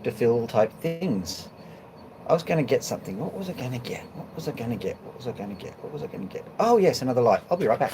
Dr. Phil type things. I was going to get something. What was I going to get? What was I going to get? What was I going to get? What was I going to get? Oh, yes, another light. I'll be right back.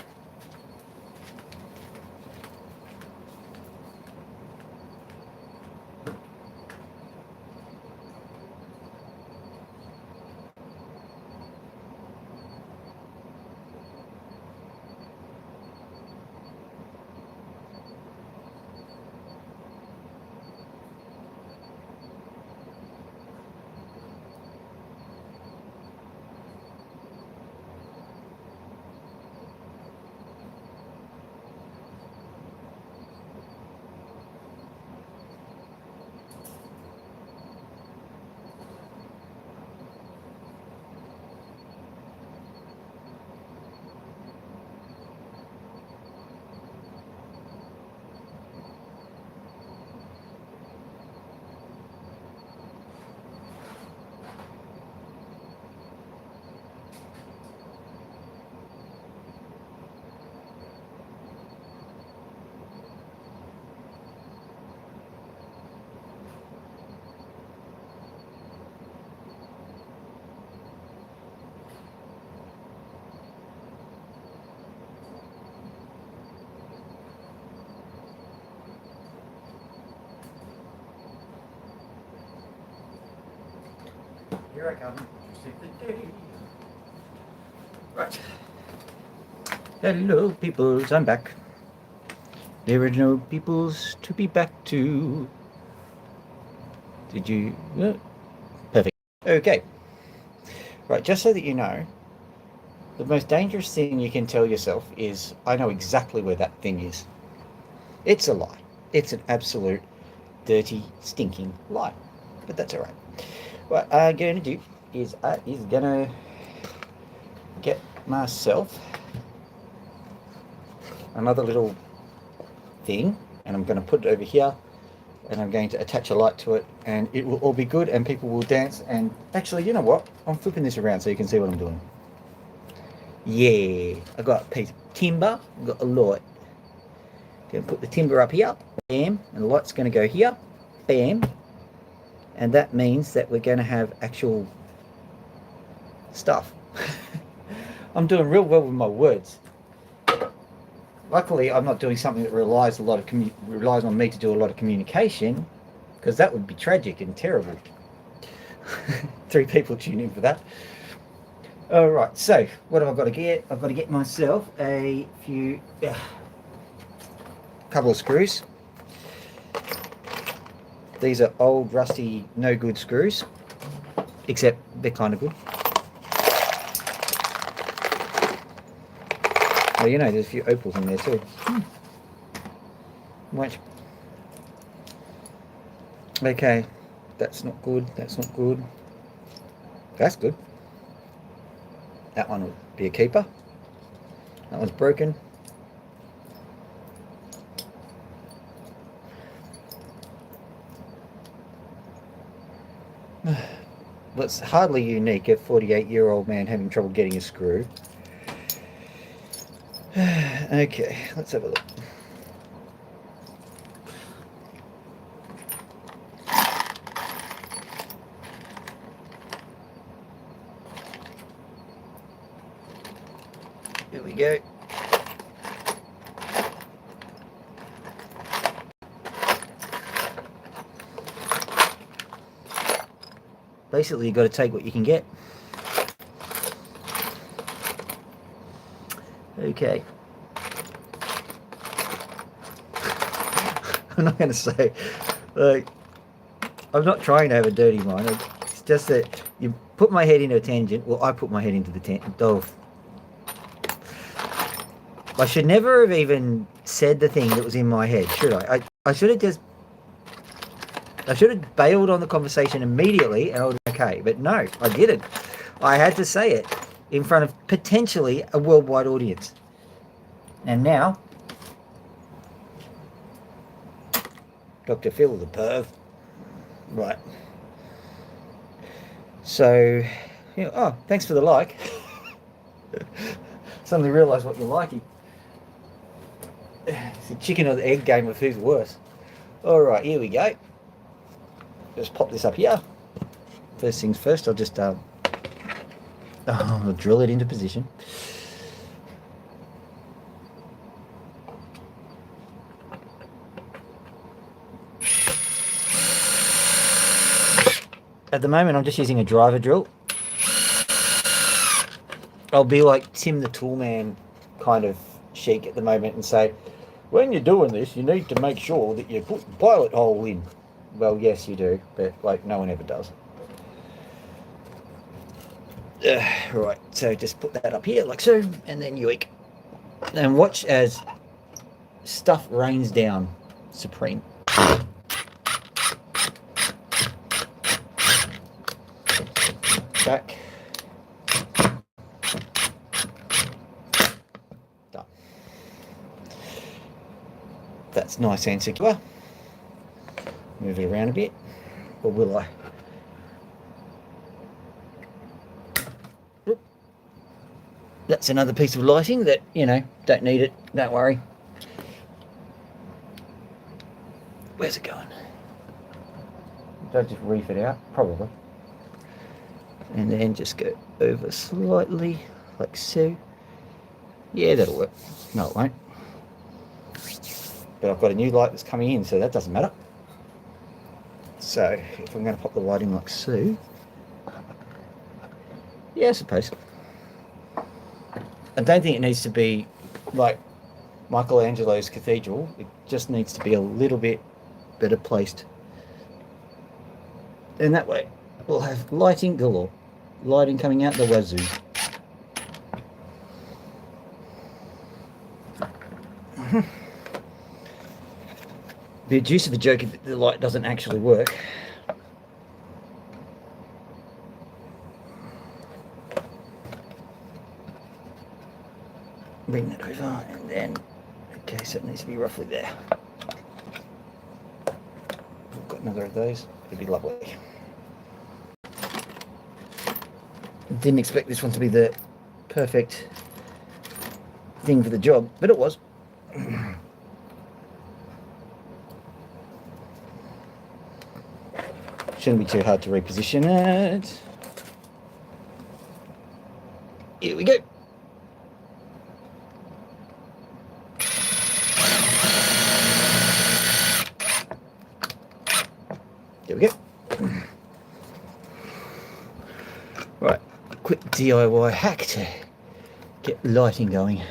Here I come. Right. Hello, peoples. I'm back. There are no peoples to be back to. Did you? Perfect. Okay. Right, just so that you know, the most dangerous thing you can tell yourself is, I know exactly where that thing is. It's a lie. It's an absolute dirty, stinking lie. But that's all right. What I'm going to do is going to get myself another little thing, and I'm going to put it over here, and I'm going to attach a light to it, and it will all be good, and people will dance. And actually, you know what? I'm flipping this around so you can see what I'm doing. Yeah, I got a piece of timber, I've got a light. Going to put the timber up here, bam, and the light's going to go here, bam, and that means that we're going to have actual stuff. I'm doing real well with my words. Luckily, I'm not doing something that relies on me to do a lot of communication, because that would be tragic and terrible. 3 people tune in for that. All right, so what have I got to get? I've got to get myself a couple of screws. These are old, rusty, no good screws, except they're kind of good. Well, you know, there's a few opals in there too. Watch. Okay, that's not good. That's not good. That's good. That one will be a keeper. That one's broken. That's hardly unique, a 48-year-old man having trouble getting a screw. Okay, let's have a look. Here we go. Basically, you've got to take what you can get. Okay. I'm not going to say, like, I'm not trying to have a dirty mind. It's just that you put my head into a tangent. Well, I put my head into the tangent. Oh. I should never have even said the thing that was in my head, should I? I should have bailed on the conversation immediately and I would have been okay. But no, I didn't. I had to say it in front of potentially a worldwide audience. And now, Dr. Phil the perv. Right. So, you know, oh, thanks for the like. Suddenly realised what you're liking. It's a chicken or the egg game of who's worse. Alright, here we go. just pop this up here. First things first, I'll just I'll drill it into position. At the moment, I'm just using a driver drill. I'll be like Tim the Toolman kind of chic at the moment and say, when you're doing this, you need to make sure that you put the pilot hole in. Well, yes, you do, but like no one ever does. Right, so just put that up here like so, and then yoink. And watch as stuff rains down supreme. Back. Done. That's nice and secure. Move it around a bit, or will I? That's another piece of lighting that, you know, don't need it, don't worry. Where's it going? Don't just reef it out, probably. And then just go over slightly, like so. Yeah, that'll work. No, it won't. But I've got a new light that's coming in, so that doesn't matter. So, if I'm going to pop the light in like so. Yeah, I suppose. I don't think it needs to be like Michelangelo's cathedral. It just needs to be a little bit better placed. And that way, we'll have lighting galore. Lighting coming out the wazoo. Be a juice of a joke if the light doesn't actually work. Bring that over, and then, okay, so it needs to be roughly there. We've got another of those. It'd be lovely. Didn't expect this one to be the perfect thing for the job, but it was. Shouldn't be too hard to reposition it. Here we go. There we go. Right, quick DIY hack to get lighting going.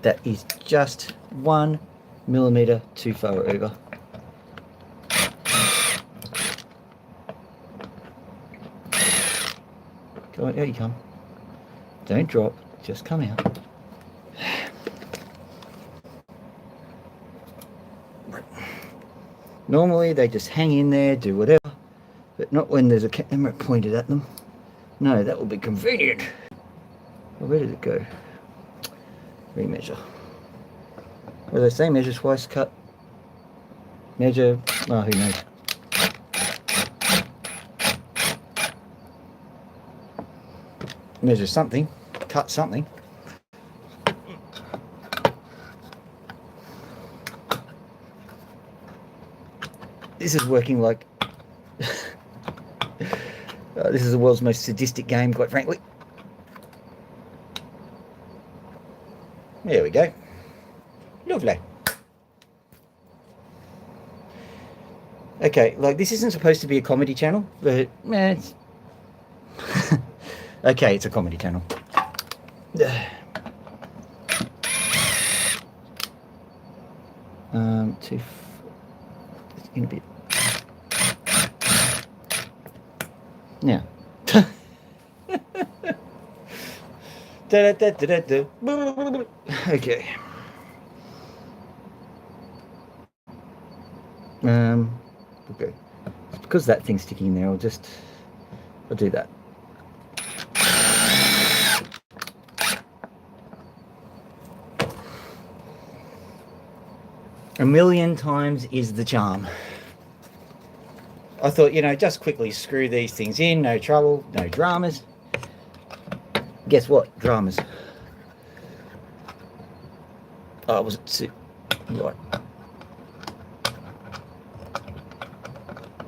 That is just 1 millimeter too far over. Go on, out you come. Don't drop, just come out. Normally they just hang in there, do whatever, but not when there's a camera pointed at them. No, that will be convenient. Well, where did it go? Remeasure. Well, they say measure twice, cut, measure, oh, who knows. Measure something, cut something. This is working like this is the world's most sadistic game, quite frankly. There we go. Lovely. Okay, like this isn't supposed to be a comedy channel, but it's okay, it's a comedy channel. In a bit. Now. Okay. Okay. Because that thing's sticking in there, I'll do that. A million times is the charm. I thought, you know, just quickly screw these things in, no trouble, no dramas. Guess what? Dramas. Oh, was it right?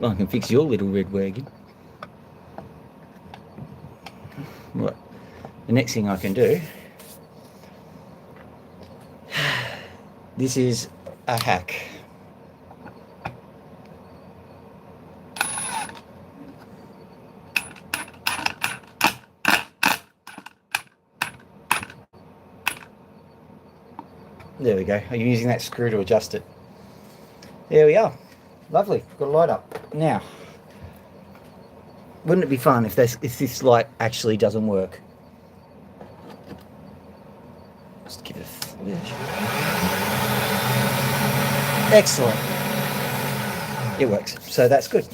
I can fix your little red wagon. Right. The next thing I can do, this is a hack. There we go. I'm using that screw to adjust it. There we are. Lovely. Got a light up. Now, wouldn't it be fun if this light actually doesn't work? Just give it a flash. Excellent. It works. So that's good.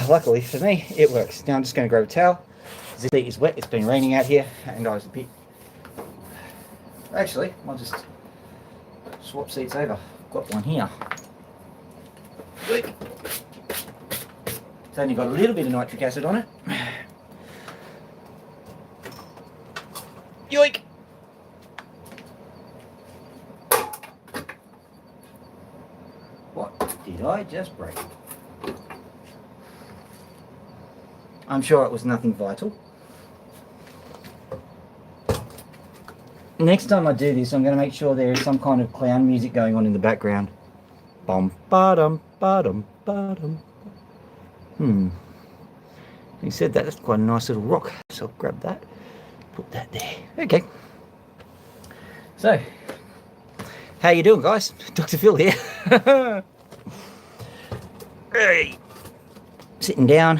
Luckily for me, it works. Now I'm just going to grab a towel. This seat is wet. It's been raining out here, and I was a bit. Actually, I'll just swap seats over. I've got one here. It's only got a little bit of nitric acid on it. Yoink! What did I just break? I'm sure it was nothing vital. Next time I do this, I'm going to make sure there is some kind of clown music going on in the background. Bum ba-dum ba-dum ba-dum. You said that. That's quite a nice little rock. So I'll grab that. Put that there. Okay. So, how you doing, guys? Dr. Phil here. Hey. Sitting down.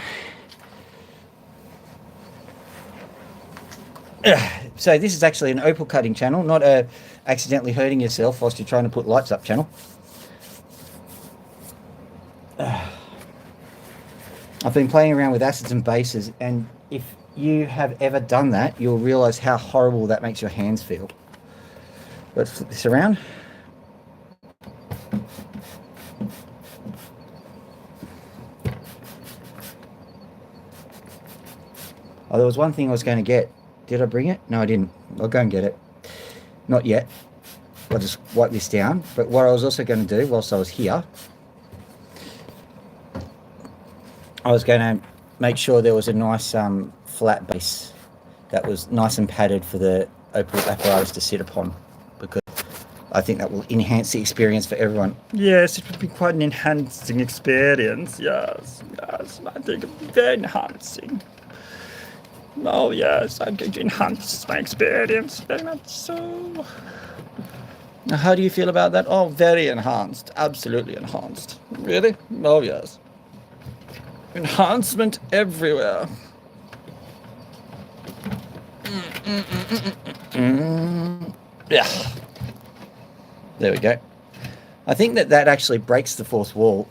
So this is actually an opal cutting channel, not a accidentally hurting yourself whilst you're trying to put lights up channel. I've been playing around with acids and bases, and if you have ever done that, you'll realise how horrible that makes your hands feel. Let's flip this around. Oh, there was one thing I was going to get. Did I bring it? No, I didn't. I'll go and get it. Not yet. I'll just wipe this down. But what I was also going to do whilst I was here, I was going to make sure there was a nice flat base that was nice and padded for the opal apparatus to sit upon, because I think that will enhance the experience for everyone. Yes, it would be quite an enhancing experience. Yes, yes, I think it would be very enhancing. Oh yes, I'm going to enhance my experience very much so. Now, how do you feel about that? Oh, very enhanced. Absolutely enhanced. Really? Oh yes. Enhancement everywhere. Yeah. There we go. I think that actually breaks the fourth wall,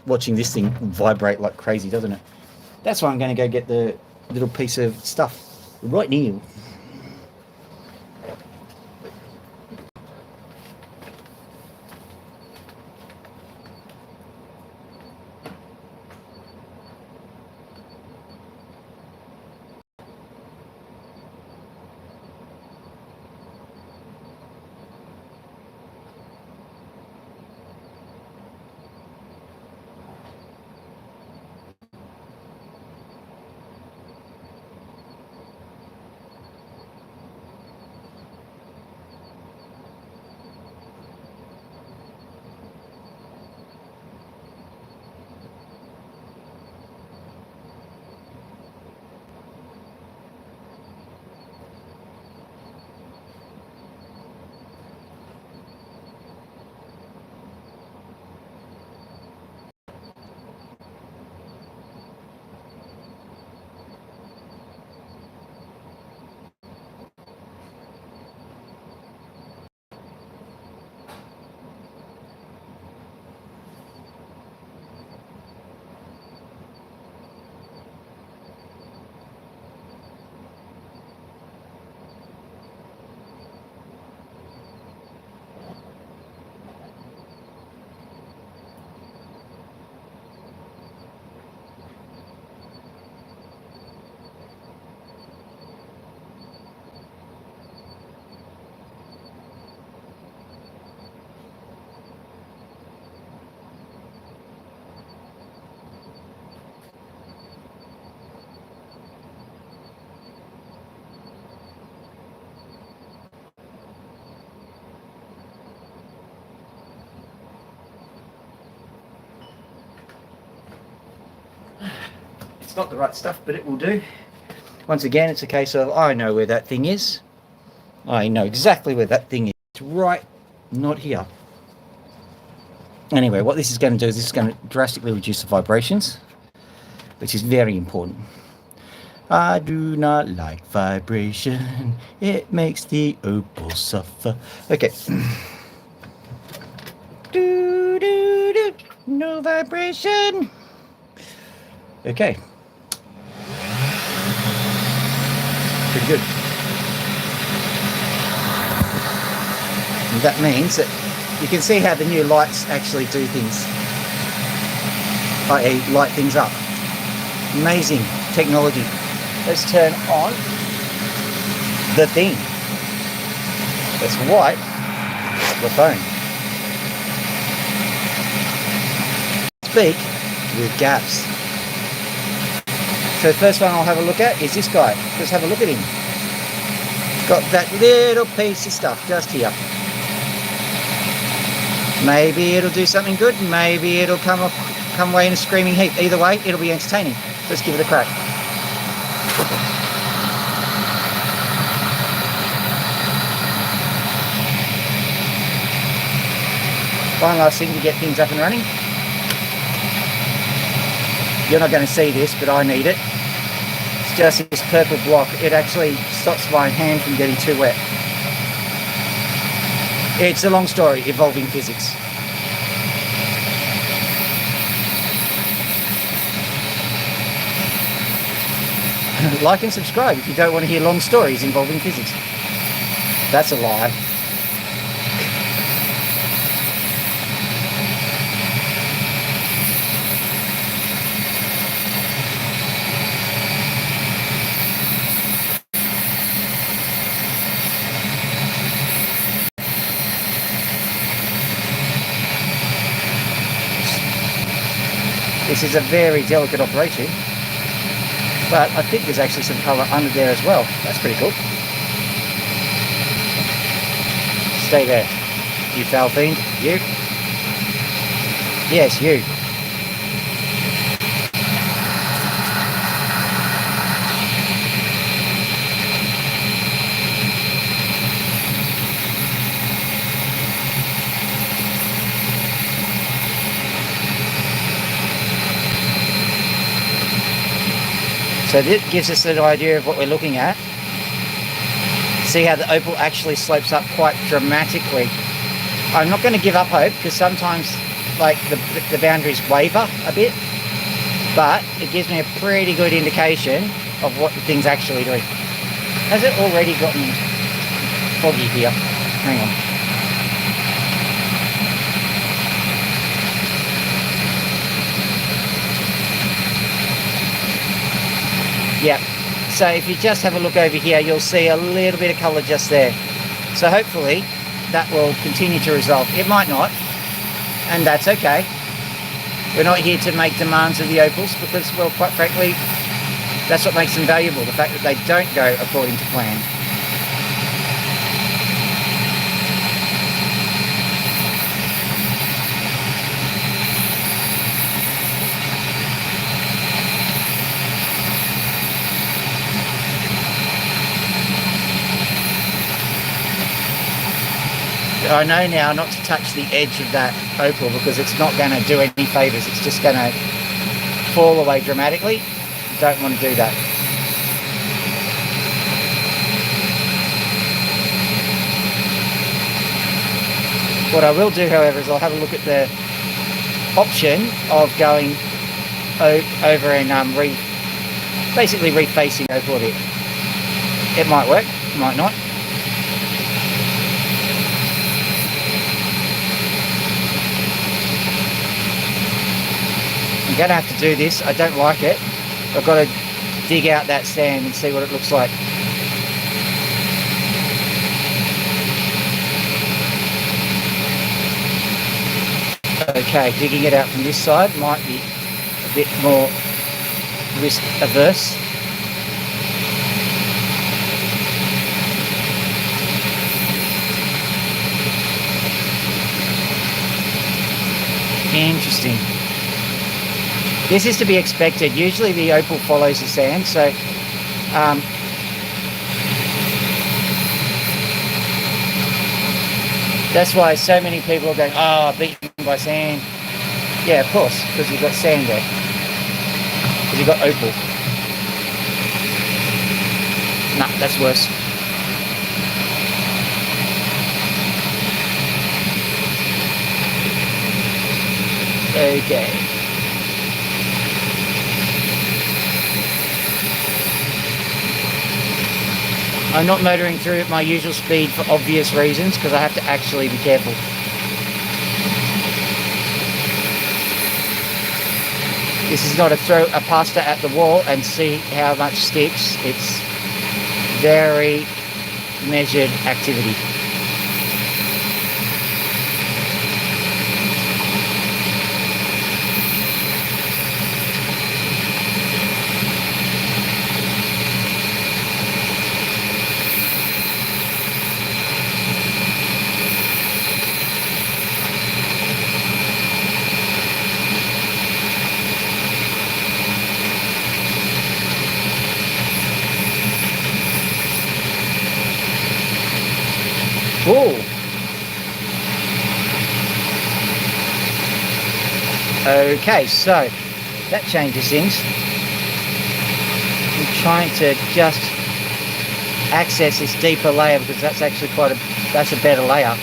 watching this thing vibrate like crazy, doesn't it? That's why I'm going to go get the little piece of stuff right now. not the right stuff, but it will do. Once again, it's a case of, I know where that thing is. I know exactly where that thing is. It's right, not here. Anyway, what this is going to do is this is going to drastically reduce the vibrations, which is very important. I do not like vibration. It makes the opal suffer. Okay. Do, do, do. No vibration. Okay. Pretty good. And that means that you can see how the new lights actually do things, i.e. light things up. Amazing technology. Let's turn on the thing. Let's wipe the phone. Speak with gaps. So the first one I'll have a look at is this guy. Let's have a look at him. Got that little piece of stuff just here. Maybe it'll do something good, maybe it'll come away in a screaming heap. Either way, it'll be entertaining. Let's give it a crack. One last thing to get things up and running. You're not going to see this, but I need it. It's just this purple block. It actually stops my hand from getting too wet. It's a long story involving physics. Like and subscribe if you don't want to hear long stories involving physics. That's a lie. This is a very delicate operation, but I think there's actually some colour under there as well. That's pretty cool. Stay there, you foul fiend. You. Yes, you. So this gives us an idea of what we're looking at. See how the opal actually slopes up quite dramatically. I'm not going to give up hope because sometimes like the boundaries waver a bit, but it gives me a pretty good indication of what the thing's actually doing. Has it already gotten foggy here? Hang on. Yeah, so if you just have a look over here, you'll see a little bit of colour just there. So hopefully that will continue to resolve. It might not, and that's okay. We're not here to make demands of the opals because, well, quite frankly, that's what makes them valuable, the fact that they don't go according to plan. I know now not to touch the edge of that opal because it's not going to do any favours. It's just going to fall away dramatically. Don't want to do that. What I will do, however, is I'll have a look at the option of going over and basically refacing opal a bit. It might work, it might not. I'm going to have to do this. I don't like it. I've got to dig out that sand and see what it looks like. Okay, digging it out from this side might be a bit more risk averse. Interesting. This is to be expected. Usually the opal follows the sand, so that's why so many people are going, oh, beaten by sand. Yeah, of course, because you've got sand there. Because you've got opal. No, that's worse. Okay. I'm not motoring through at my usual speed for obvious reasons, because I have to actually be careful. This is not a throw a pasta at the wall and see how much sticks. It's very measured activity. Cool. Okay, so that changes things. I'm trying to just access this deeper layer because that's actually that's a better layer.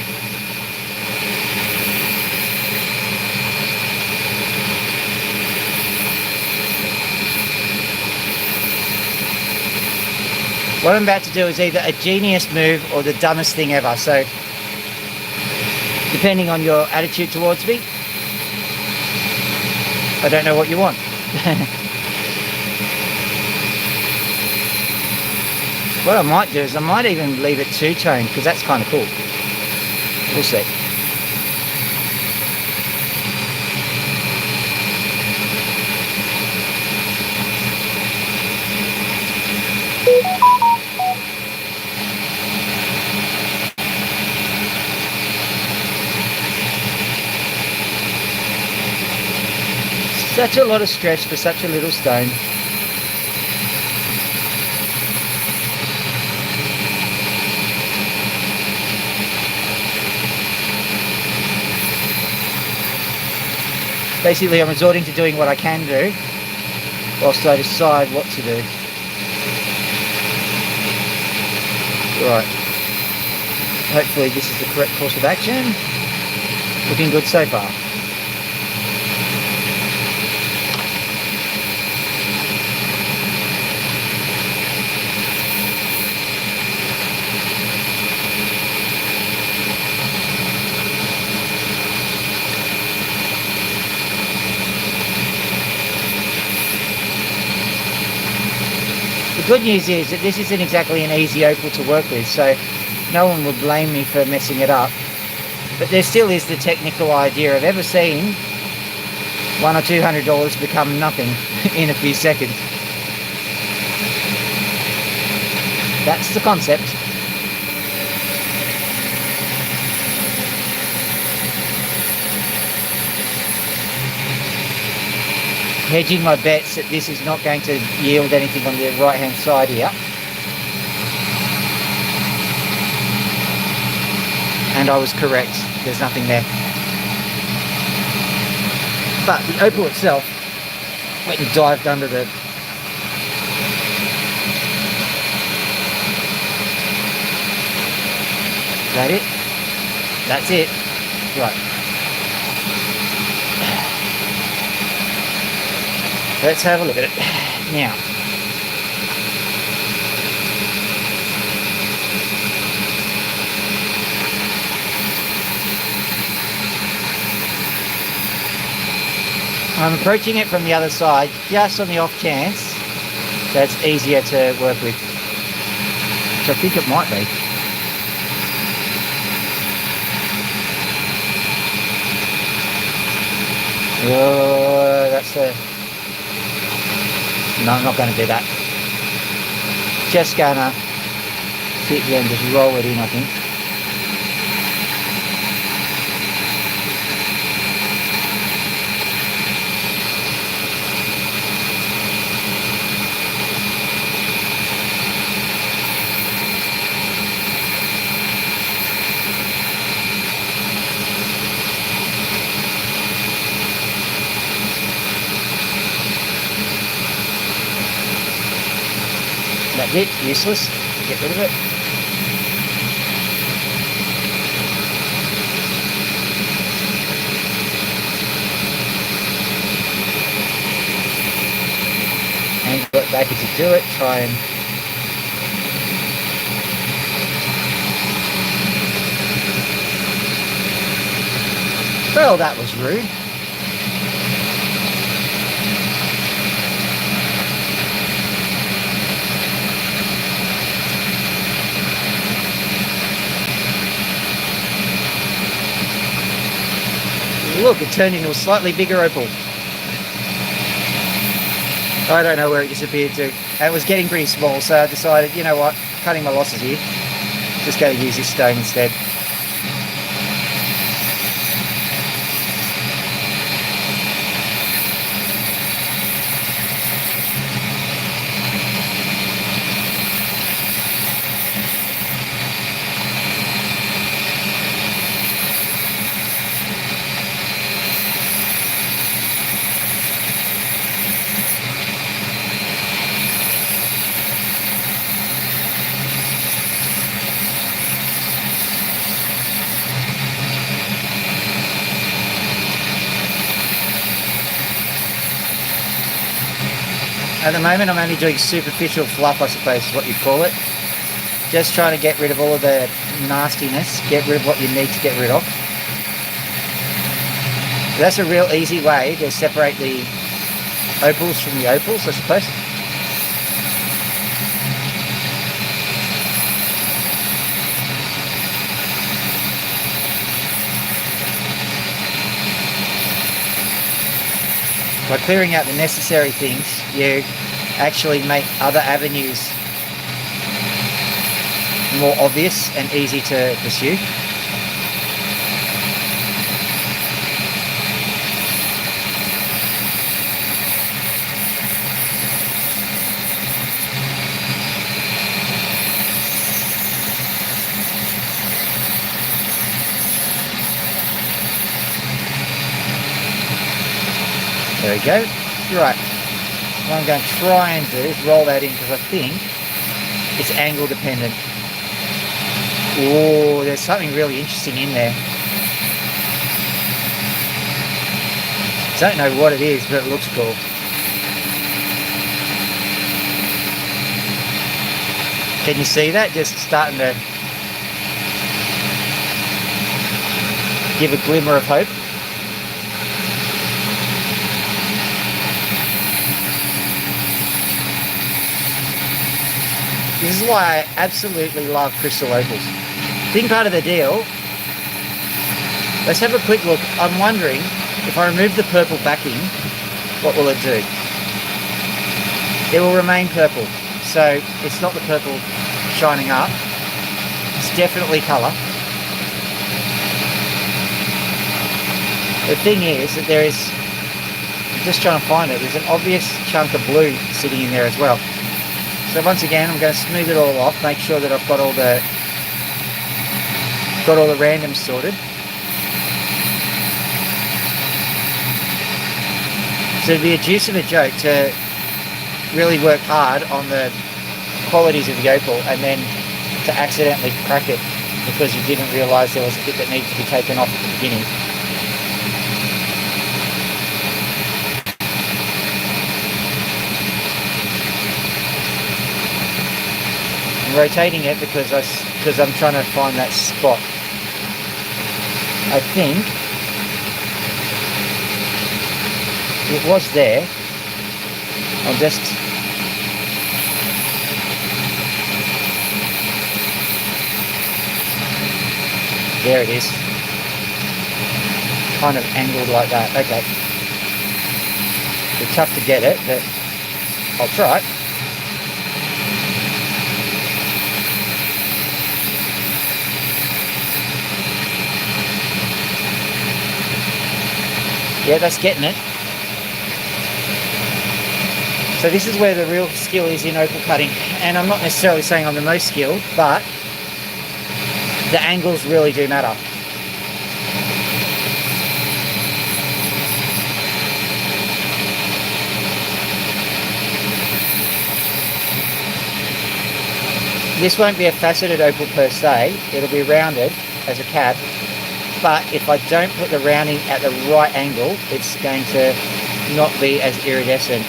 What I'm about to do is either a genius move or the dumbest thing ever. So, depending on your attitude towards me, I don't know what you want. What I might do is I might even leave it two-tone because that's kind of cool. We'll see. Such a lot of stretch for such a little stone. Basically, I'm resorting to doing what I can do whilst I decide what to do. Right. Hopefully this is the correct course of action. Looking good so far. The good news is that this isn't exactly an easy opal to work with, so no one would blame me for messing it up. But there still is the technical idea of ever seeing $100 or $200 become nothing in a few seconds. That's the concept. Hedging my bets that this is not going to yield anything on the right hand side here. And I was correct, there's nothing there. But the opal itself went and dived under the... Is that it? That's it. Right. Let's have a look at it now. I'm approaching it from the other side just on the off chance that's easier to work with, which I think it might be. Oh, that's a... No, I'm not going to do that. Just going to sit here and just roll it in, I think. that bit, useless. Get rid of it. Angle it back as you do it, try and well, that was rude. Look, it turned into a slightly bigger opal. I don't know where it disappeared to. And it was getting pretty small, so I decided, you know what, cutting my losses here. Just going to use this stone instead. At the moment I'm only doing superficial fluff, I suppose is what you'd call it. Just trying to get rid of all of the nastiness, get rid of what you need to get rid of. That's a real easy way to separate the opals from the opals, I suppose. By clearing out the necessary things, you actually make other avenues more obvious and easy to pursue. There we go. Right. What I'm going to try and do is roll that in because I think it's angle dependent. Oh, there's something really interesting in there. Don't know what it is, but it looks cool. Can you see that? Just starting to give a glimmer of hope. This is why I absolutely love crystal opals. Big part of the deal. Let's have a quick look. I'm wondering if I remove the purple backing, what will it do? It will remain purple. So it's not the purple shining up. It's definitely colour. The thing is that there is, I'm just trying to find it, there's an obvious chunk of blue sitting in there as well. So once again, I'm going to smooth it all off, make sure that I've got all the randoms sorted. So it'd be a deuce of a joke to really work hard on the qualities of the opal and then to accidentally crack it because you didn't realise there was a bit that needed to be taken off at the beginning. Rotating it because I'm trying to find that spot. I think it was there. I'll just there it is. Kind of angled like that. Okay. It's tough to get it, but I'll try it. Yeah, that's getting it. So this is where the real skill is in opal cutting. And I'm not necessarily saying I'm the most skilled, but the angles really do matter. This won't be a faceted opal per se, it'll be rounded as a cap, but if I don't put the rounding at the right angle, it's going to not be as iridescent.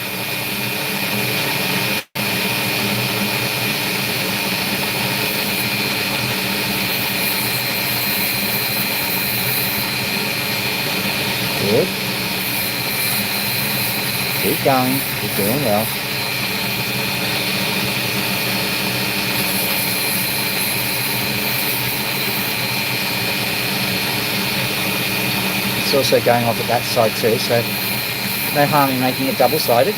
Good. Keep going, keep doing well. It's also going off at that side too, so no harm in making it double-sided.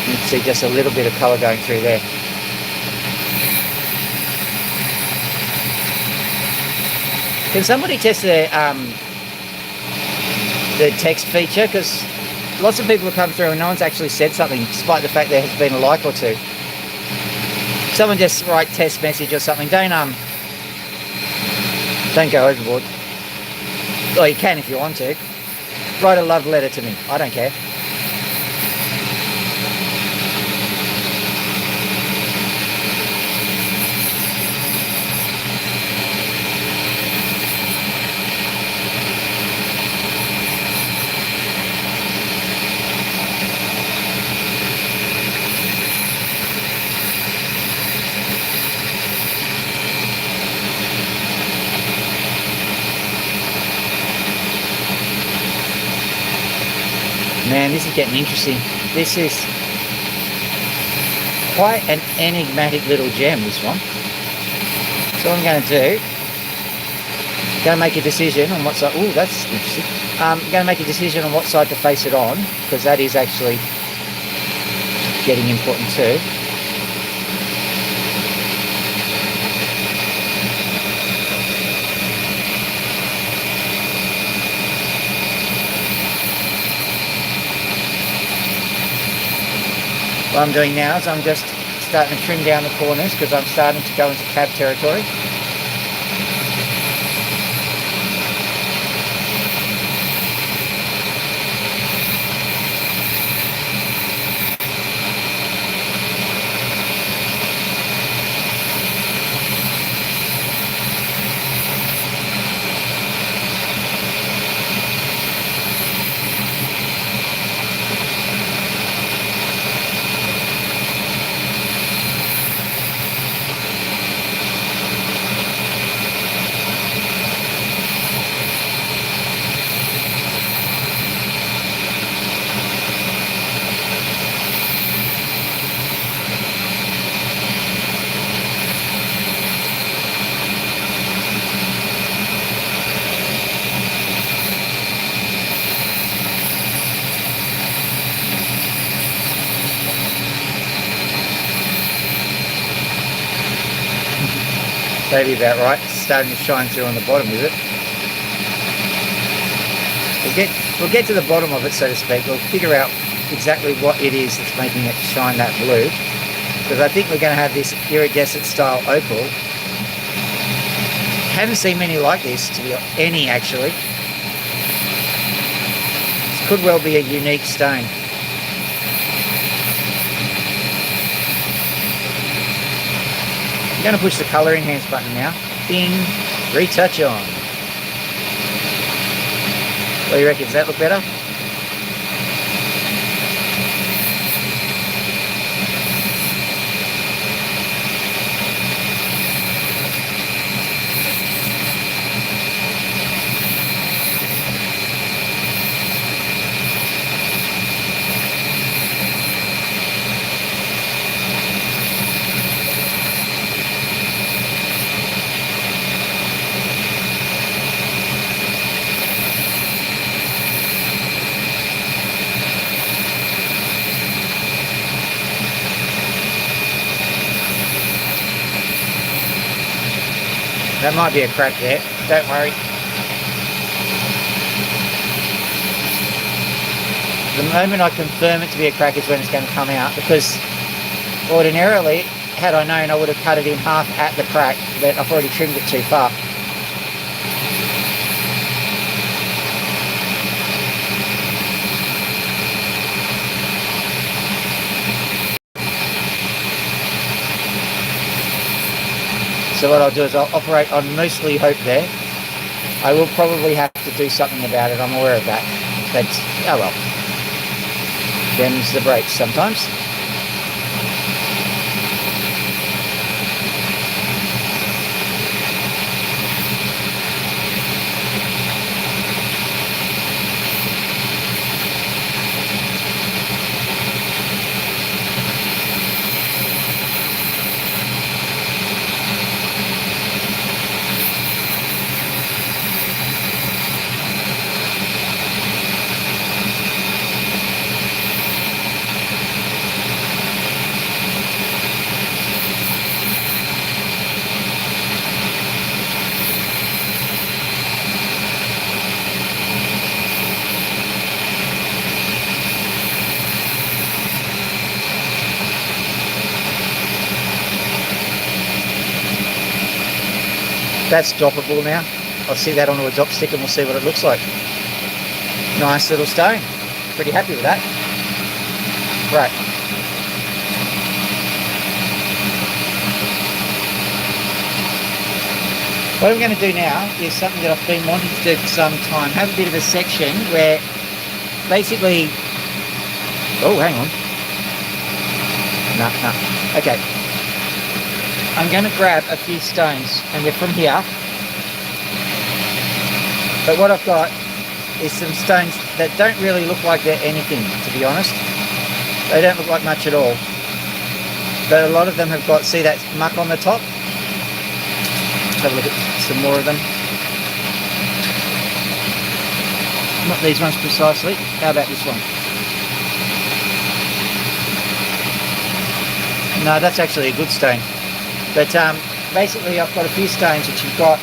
You can see just a little bit of colour going through there. Can somebody test the text feature? Because lots of people have come through and no one's actually said something, despite the fact there has been a like or two. Someone just write test message or something. Don't go overboard. Well, you can if you want to. Write a love letter to me. I don't care. Man, this is getting interesting. This is quite an enigmatic little gem, this one. So what I'm going to do, going to make a decision on what side. Oh, that's interesting. I'm going to make a decision on what side to face it on, because that is actually getting important too. What I'm doing now is I'm just starting to trim down the corners because I'm starting to go into cab territory. That'd be about right. It's starting to shine through on the bottom, is it? We'll get to the bottom of it, so to speak. We'll figure out exactly what it is that's making it shine that blue. Because I think we're going to have this iridescent style opal. Haven't seen many like this, to be any actually. This could well be a unique stone. I'm going to push the colour enhance button now. Bing, retouch on. What do you reckon? Does that look better? That might be a crack there, don't worry. The moment I confirm it to be a crack is when it's going to come out, because ordinarily, had I known, I would have cut it in half at the crack, but I've already trimmed it too far. So what I'll do is I'll operate on mostly hope there. I will probably have to do something about it, I'm aware of that. But, oh well. Them's the breaks sometimes. That's droppable now. I'll see that onto a drop stick and we'll see what it looks like. Nice little stone. Pretty happy with that. Right. What I'm going to do now is something that I've been wanting to do for some time. Have a bit of a section where basically... Oh, hang on. No. Okay. I'm going to grab a few stones, and they're from here. But what I've got is some stones that don't really look like they're anything, to be honest. They don't look like much at all. But a lot of them have got, see that muck on the top? Let's have a look at some more of them. Not these ones precisely. How about this one? No, that's actually a good stone. But basically I've got a few stones which have got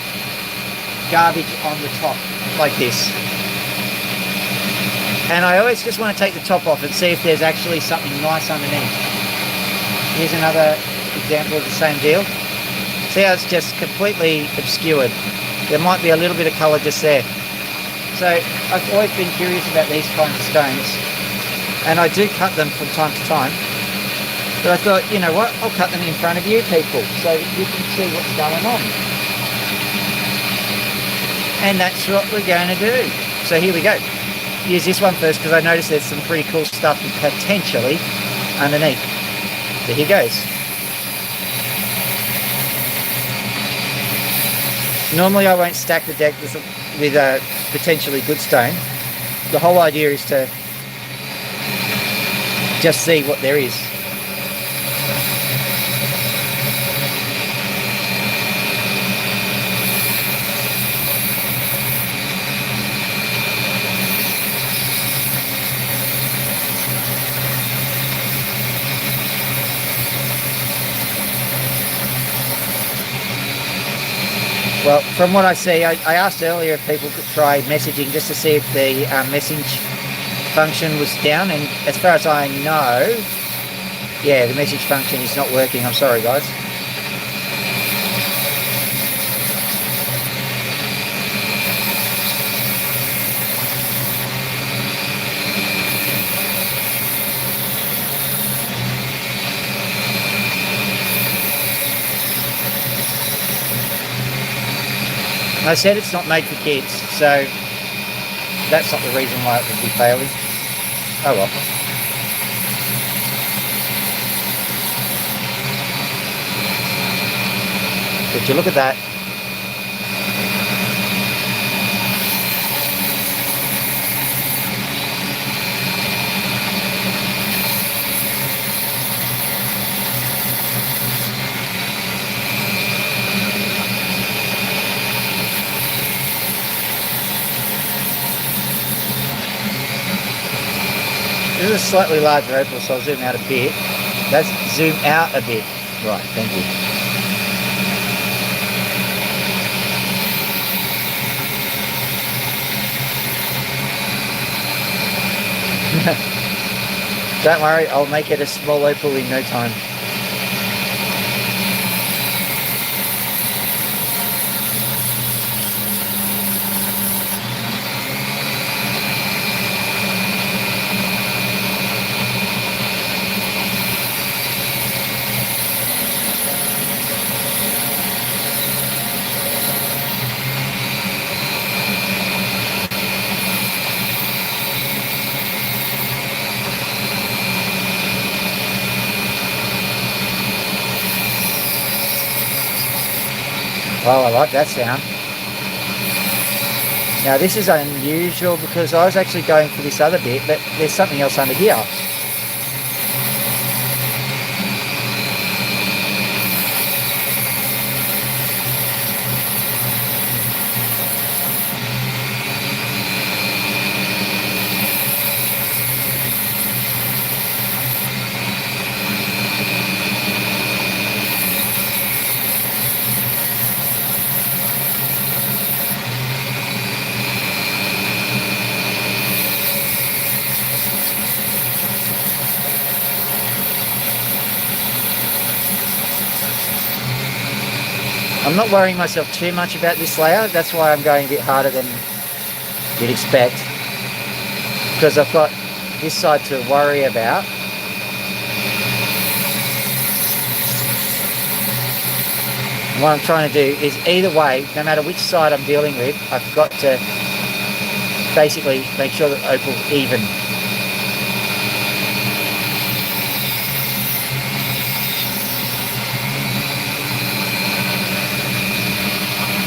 garbage on the top, like this. And I always just want to take the top off and see if there's actually something nice underneath. Here's another example of the same deal. See how it's just completely obscured. There might be a little bit of colour just there. So I've always been curious about these kinds of stones. And I do cut them from time to time. But I thought, you know what, I'll cut them in front of you people so that you can see what's going on. And that's what we're going to do. So here we go. Use this one first because I noticed there's some pretty cool stuff potentially underneath. So here goes. Normally I won't stack the deck with a potentially good stone. The whole idea is to just see what there is. Well, from what I see, I asked earlier if people could try messaging just to see if the message function was down, and as far as I know, yeah, the message function is not working. I'm sorry, guys. I said it's not made for kids, so that's not the reason why it would be failing. Oh well. But you look at that. This is a slightly larger opal, so I'll zoom out a bit. That's zoom out a bit. Right, thank you. Don't worry, I'll make it a small opal in no time. Oh, I like that sound. Now this is unusual because I was actually going for this other bit, but there's something else under here. I'm not worrying myself too much about this layer. That's why I'm going a bit harder than you'd expect, because I've got this side to worry about. And what I'm trying to do is, either way, no matter which side I'm dealing with, I've got to basically make sure that Opal's even.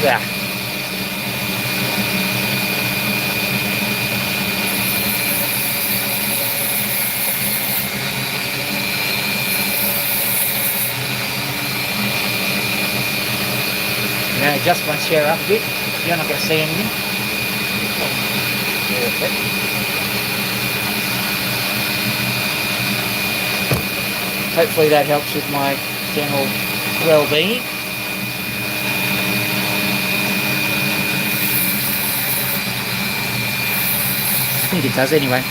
Yeah. I'm going to adjust my chair up a bit. You're not going to see anything. Perfect. Hopefully that helps with my general well-being. I think it does anyway.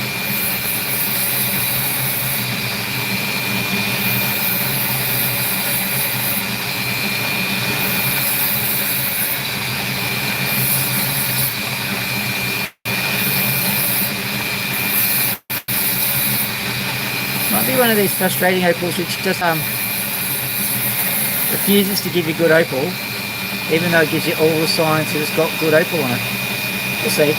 Might be one of these frustrating opals which just refuses to give you good opal, even though it gives you all the signs that it's got good opal on it. We'll see.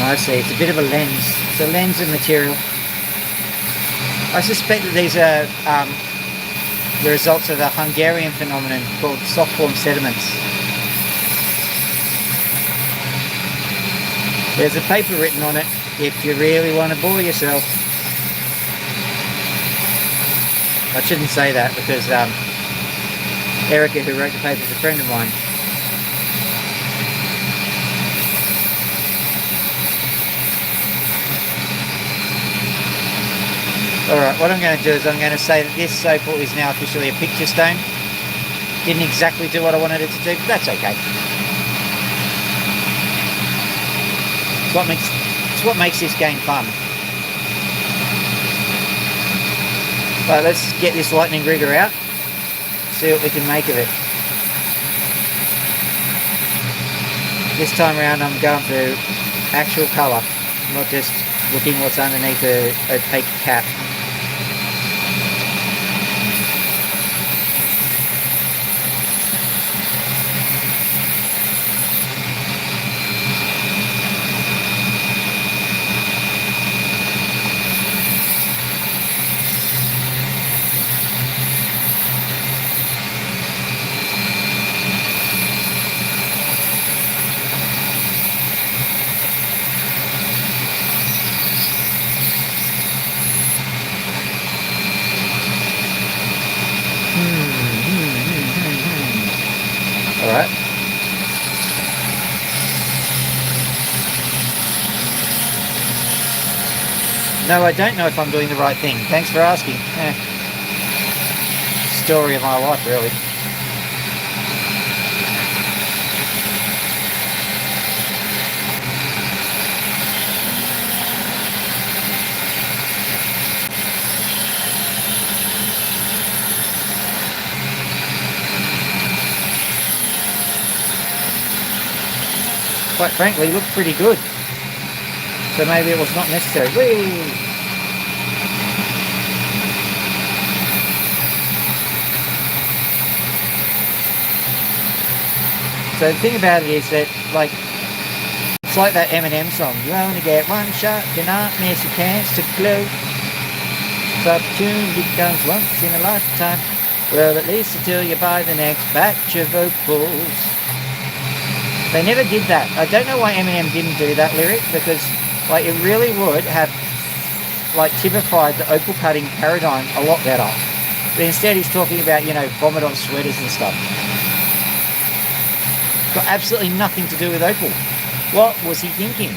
I see, it's a bit of a lens. It's a lens of material. I suspect that these are the results of a Hungarian phenomenon called soft form sediments. There's a paper written on it if you really want to bore yourself. I shouldn't say that because Erica, who wrote the paper, is a friend of mine. Alright, what I'm going to do is I'm going to say that this opal is now officially a picture stone. Didn't exactly do what I wanted it to do, but that's okay. It's what makes this game fun. Right, let's get this lightning rigger out, see what we can make of it. This time around I'm going for actual colour, not just looking what's underneath the opaque cap. Alright. No, I don't know if I'm doing the right thing. Thanks for asking. Story of my life, really. quite frankly, looked pretty good. So maybe it was not necessary. Whee! So the thing about it is that, like, it's like that Eminem song. You only get one shot, cannot miss your chance to glow. This opportunity comes once in a lifetime. Well, at least until you buy the next batch of Opals. They never did that. I don't know why Eminem didn't do that lyric, because, like, it really would have, like, typified the opal cutting paradigm a lot better. But instead he's talking about, you know, vomit on sweaters and stuff. Got absolutely nothing to do with opal. What was he thinking?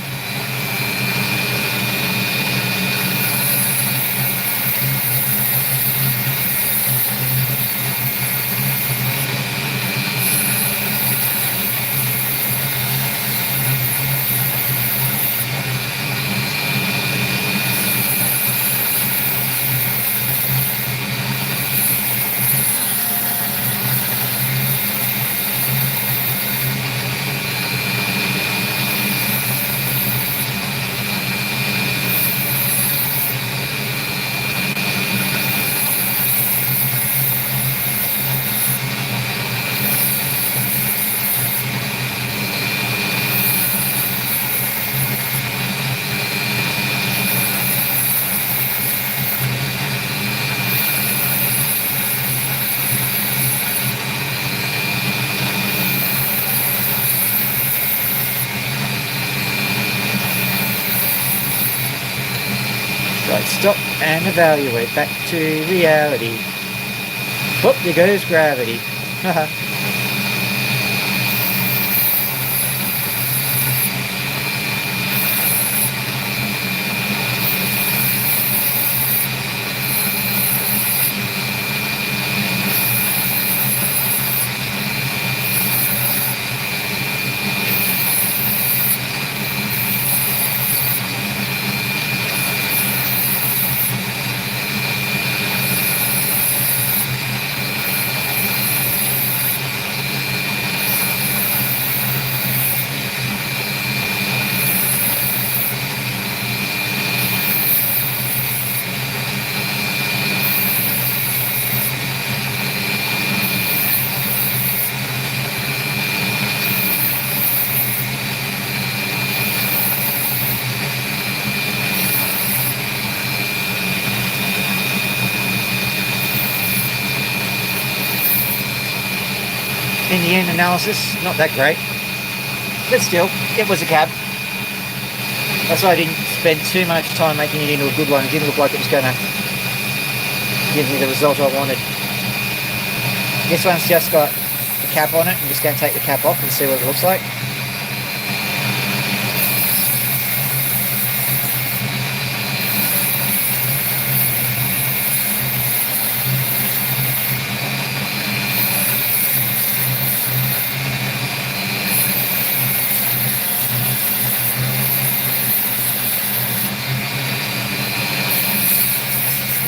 Right, stop and evaluate. Back to reality. Whoop, there goes gravity. In the end analysis, not that great. But still, it was a cab. That's why I didn't spend too much time making it into a good one. It didn't look like it was going to give me the result I wanted. This one's just got the cap on it. I'm just going to take the cap off and see what it looks like.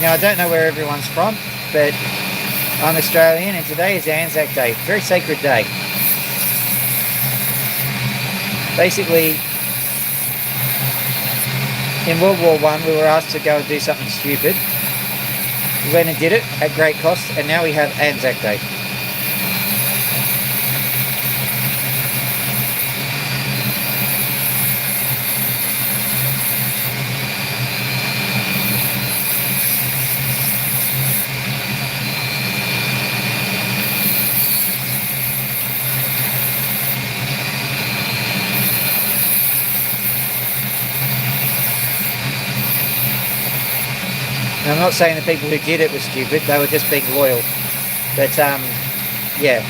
Now, I don't know where everyone's from, but I'm Australian and today is ANZAC Day. Very sacred day. Basically, in World War I, we were asked to go and do something stupid. We went and did it at great cost, and now we have ANZAC Day. And I'm not saying the people who did it were stupid, they were just being loyal. But, yeah.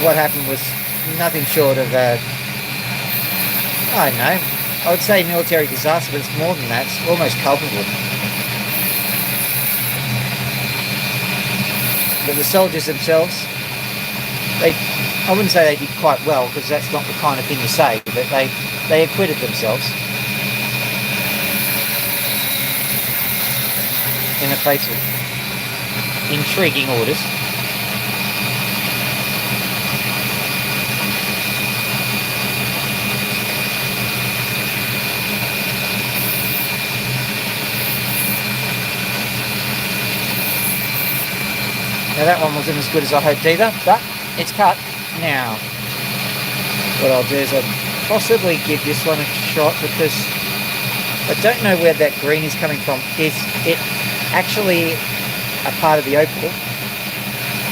What happened was nothing short of, I don't know, I would say military disaster, but it's more than that. It's almost culpable. But the soldiers themselves, I wouldn't say they did quite well, because that's not the kind of thing to say, but they acquitted themselves in the face of intriguing orders. that one wasn't as good as I hoped either, but it's cut. Now, what I'll do is I'll possibly give this one a shot, because I don't know where that green is coming from. Is it actually a part of the opal,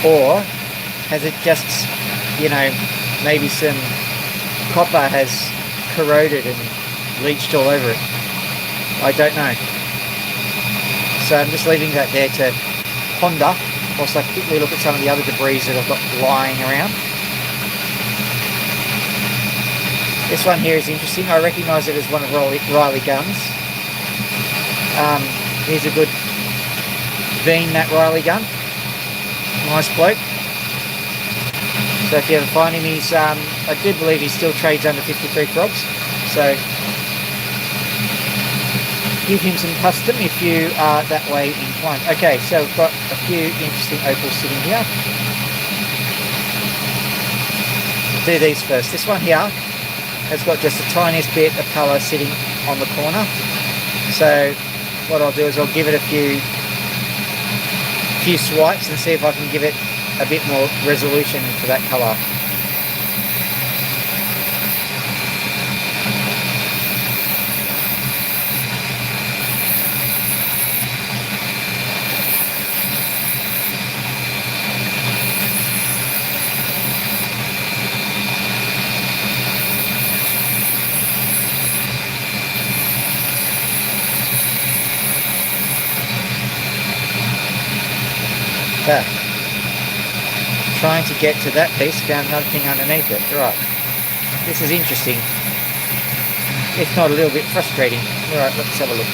or has it just, you know, maybe some copper has corroded and leached all over it? I don't know. So I'm just leaving that there to ponder whilst I quickly look at some of the other debris that I've got lying around. This one here is interesting. I recognise it as one of Riley guns. Here's a good V-Nat Riley gun. Nice bloke. So if you ever find him, he's, I do believe he still trades under 53 frogs. So give him some custom if you are that way inclined. Okay, so we've got a few interesting opals sitting here. We'll do these first. This one here has got just the tiniest bit of colour sitting on the corner. So what I'll do is I'll give it a few swipes and see if I can give it a bit more resolution to that colour. Okay. Trying to get to that piece, found another thing underneath it. Right. This is interesting. If not a little bit frustrating. Alright, let's have a look.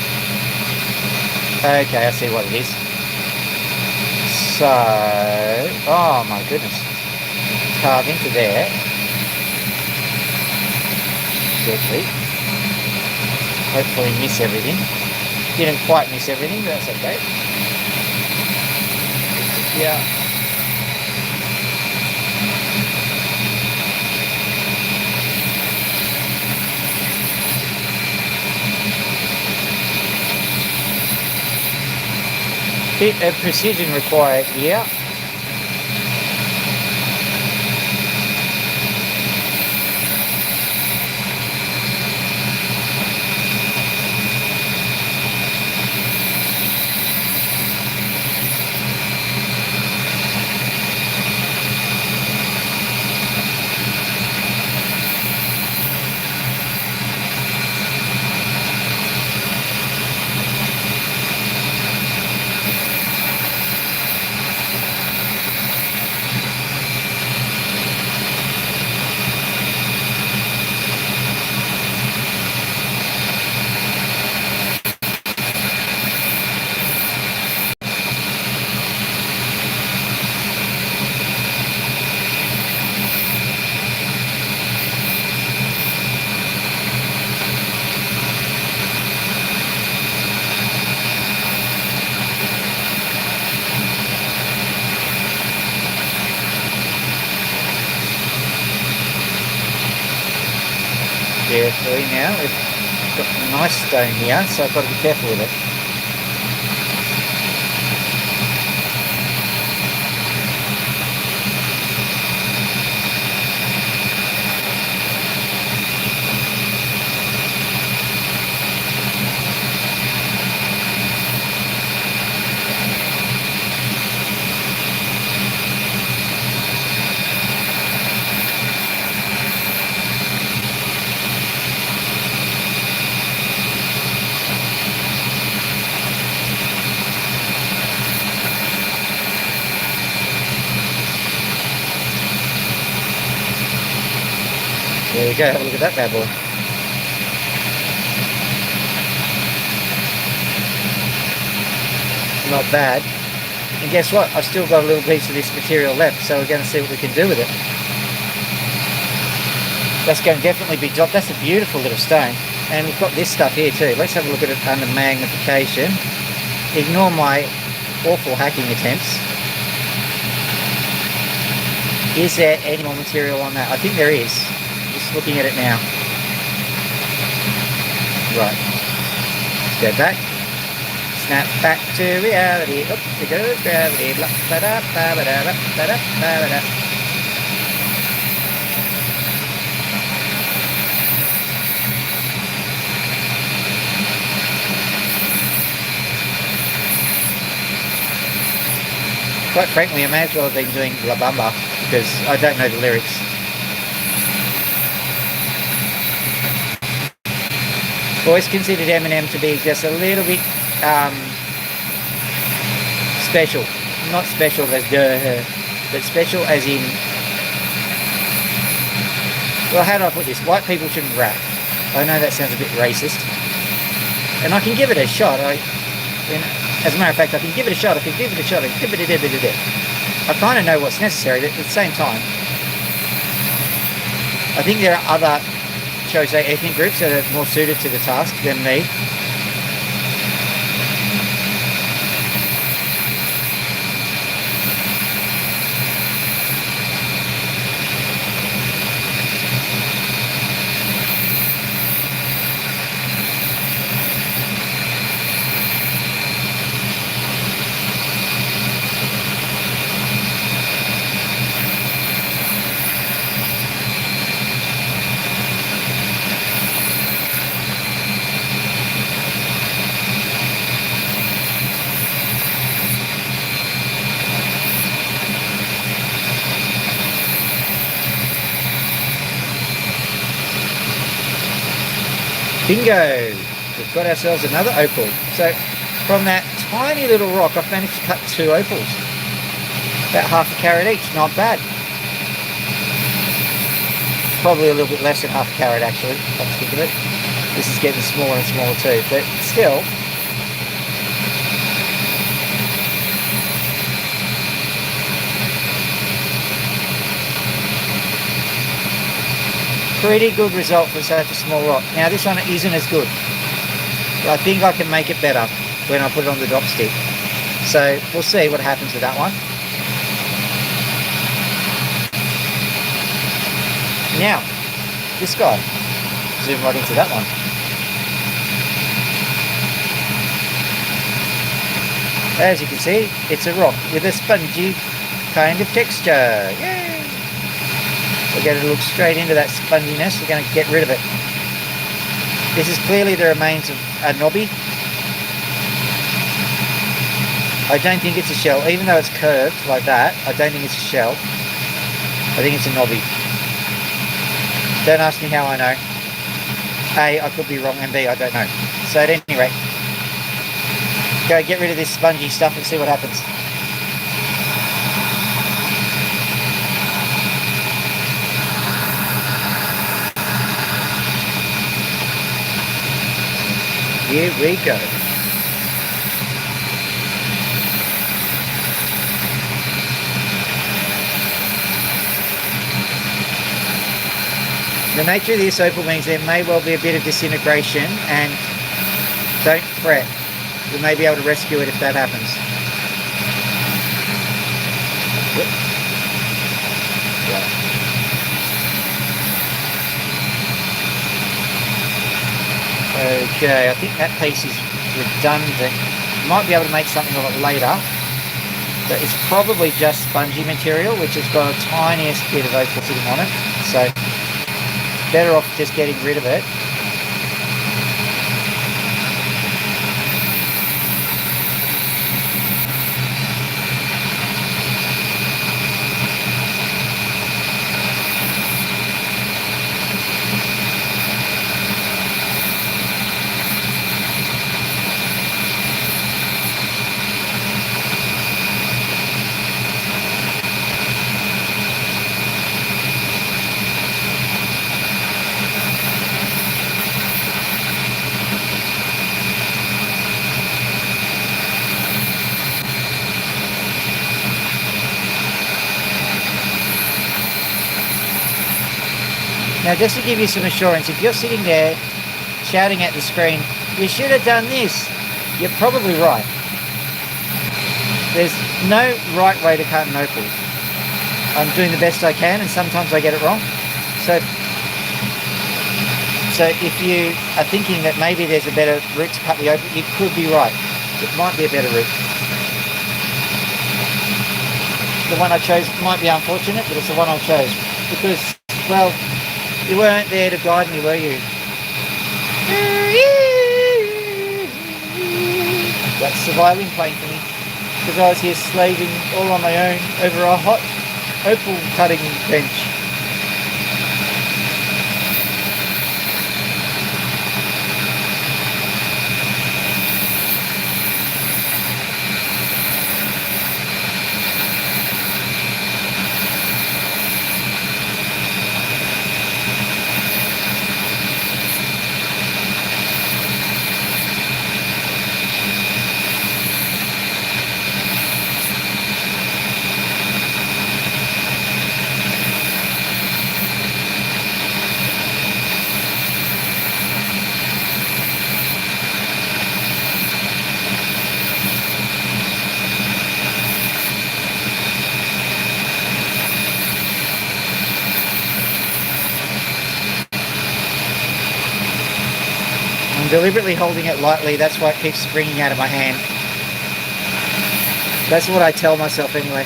Okay, I see what it is. So, oh my goodness. Carve into there. Gently. Hopefully miss everything. Didn't quite miss everything, but that's okay. Yeah. Bit of precision required here. Carefully now, we've got a nice stone here, so I've got to be careful with it. There we go, have a look at that bad boy. Not bad. And guess what? I've still got a little piece of this material left, so we're going to see what we can do with it. That's going to definitely be dropped. That's a beautiful little stone. And we've got this stuff here too. Let's have a look at it under magnification. Ignore my awful hacking attempts. Is there any more material on that? I think there is. Just looking at it now. Right. Let's go back. Snap back to reality. Up to go gravity. Blah, ba-da, ba-ba-da, ba-da, ba-ba-da. Quite frankly, I may as well have been doing La Bamba because I don't know the lyrics. Always considered Eminem to be just a little bit special. Not special as duh, but special as in, well, how do I put this? White people shouldn't rap. I know that sounds a bit racist. And I can give it a shot. As a matter of fact, I can give it a shot. I can give it a shot. I kind of know what's necessary, but at the same time, I think there are other, shall we say, ethnic groups that are more suited to the task than me. Bingo! We've got ourselves another opal. So from that tiny little rock, I've managed to cut 2 opals. About half a carat each, not bad. Probably a little bit less than half a carat actually, come to think of it. This is getting smaller and smaller too, but still. Pretty good result for such a small rock. Now this one isn't as good, but I think I can make it better when I put it on the drop stick. So we'll see what happens with that one. Now, this guy. Zoom right into that one. As you can see, it's a rock with a spongy kind of texture. Yay! We're going to look straight into that sponginess. We're going to get rid of it. This is clearly the remains of a knobby. I don't think it's a shell. Even though it's curved like that, I don't think it's a shell. I think it's a knobby. Don't ask me how I know. A, I could be wrong, and B, I don't know. So at any rate, go get rid of this spongy stuff and see what happens. Here we go. The nature of this opal means there may well be a bit of disintegration, and don't fret. We may be able to rescue it if that happens. Okay, I think that piece is redundant. Might be able to make something of it later, but it's probably just spongy material which has got a tiniest bit of opal sitting on it, so better off just getting rid of it. Now, just to give you some assurance, if you're sitting there shouting at the screen, you should have done this, you're probably right. There's no right way to cut an opal. I'm doing the best I can, and sometimes I get it wrong. So if you are thinking that maybe there's a better route to cut the opal, you could be right. It might be a better route. The one I chose might be unfortunate, but it's the one I chose. Because, well, you weren't there to guide me, were you? That's the violin playing for me. Because I was here slaving all on my own over a hot opal cutting bench. I'm deliberately holding it lightly, that's why it keeps springing out of my hand. That's what I tell myself anyway.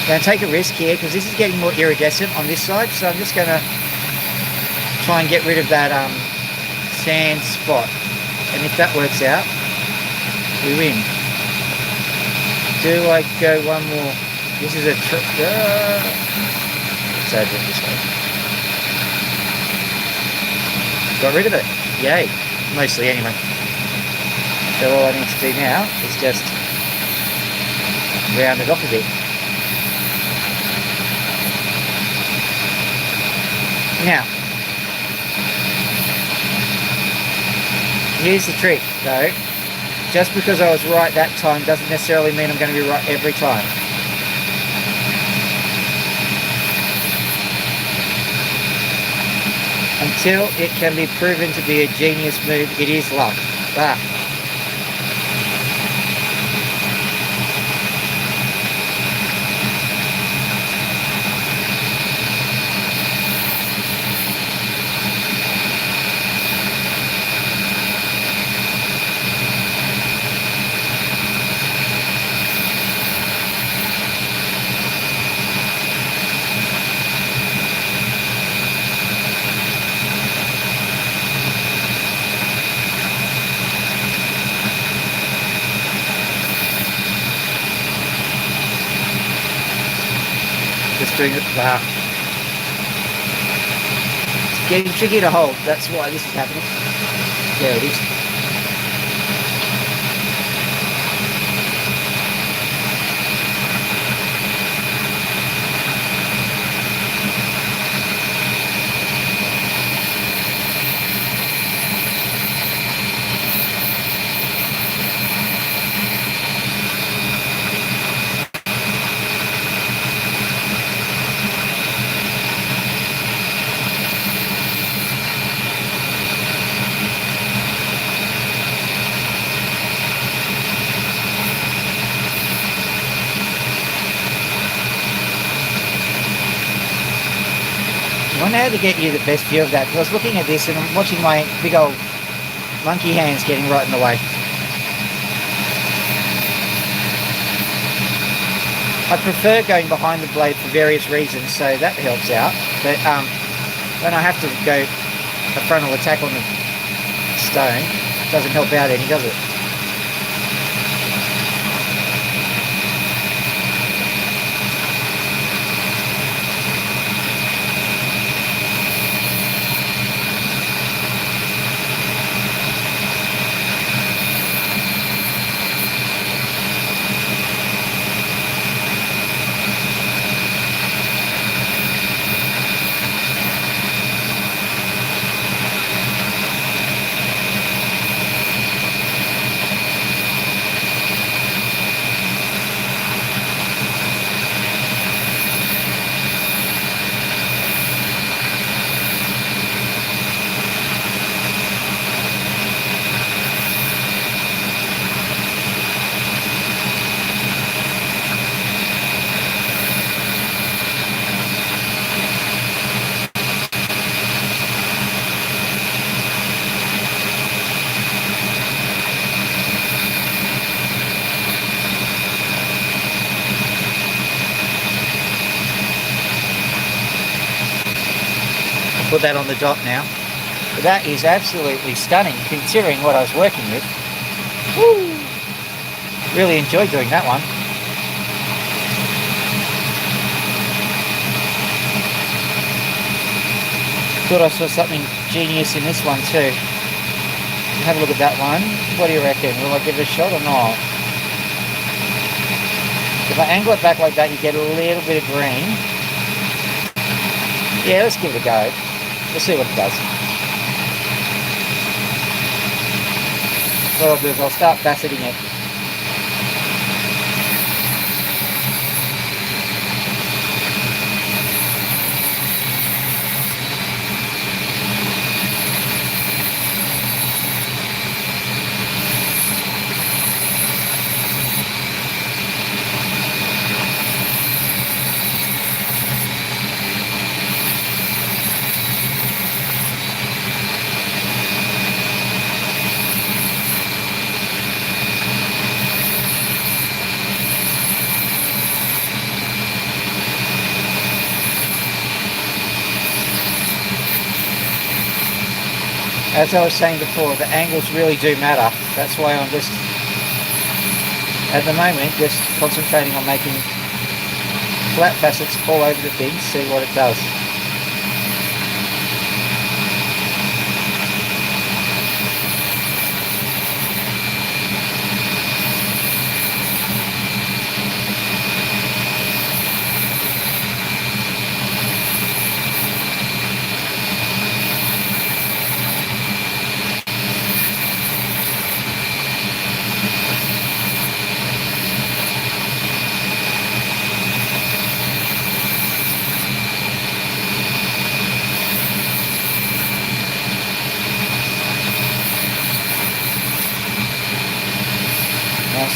Going to take a risk here because this is getting more iridescent on this side, so I'm just going to try and get rid of that sand spot, and if that works out, we win. Do I go one more? This is a trick. Let's over it this way. Got rid of it. Yay. Mostly anyway. So all I need to do now is just round it off a bit. Now, here's the trick though. Just because I was right that time doesn't necessarily mean I'm going to be right every time. Until it can be proven to be a genius move, it is luck. Just doing it. It's getting tricky to hold. That's why this is happening. There it is. I wonder how to get you the best view of that, because I was looking at this and I'm watching my big old monkey hands getting right in the way. I prefer going behind the blade for various reasons, so that helps out. But when I have to go a frontal attack on the stone, it doesn't help out any, does it? Put that on the dot now. But that is absolutely stunning considering what I was working with. Woo! Really enjoyed doing that one. Thought I saw something genius in this one too. Have a look at that one. What do you reckon? Will I give it a shot or not? If I angle it back like that, you get a little bit of green. Yeah, let's give it a go. Let's see what it does. What I'll do is I'll start faceting it. As I was saying before, the angles really do matter. That's why I'm just, at the moment, just concentrating on making flat facets all over the thing, see what it does.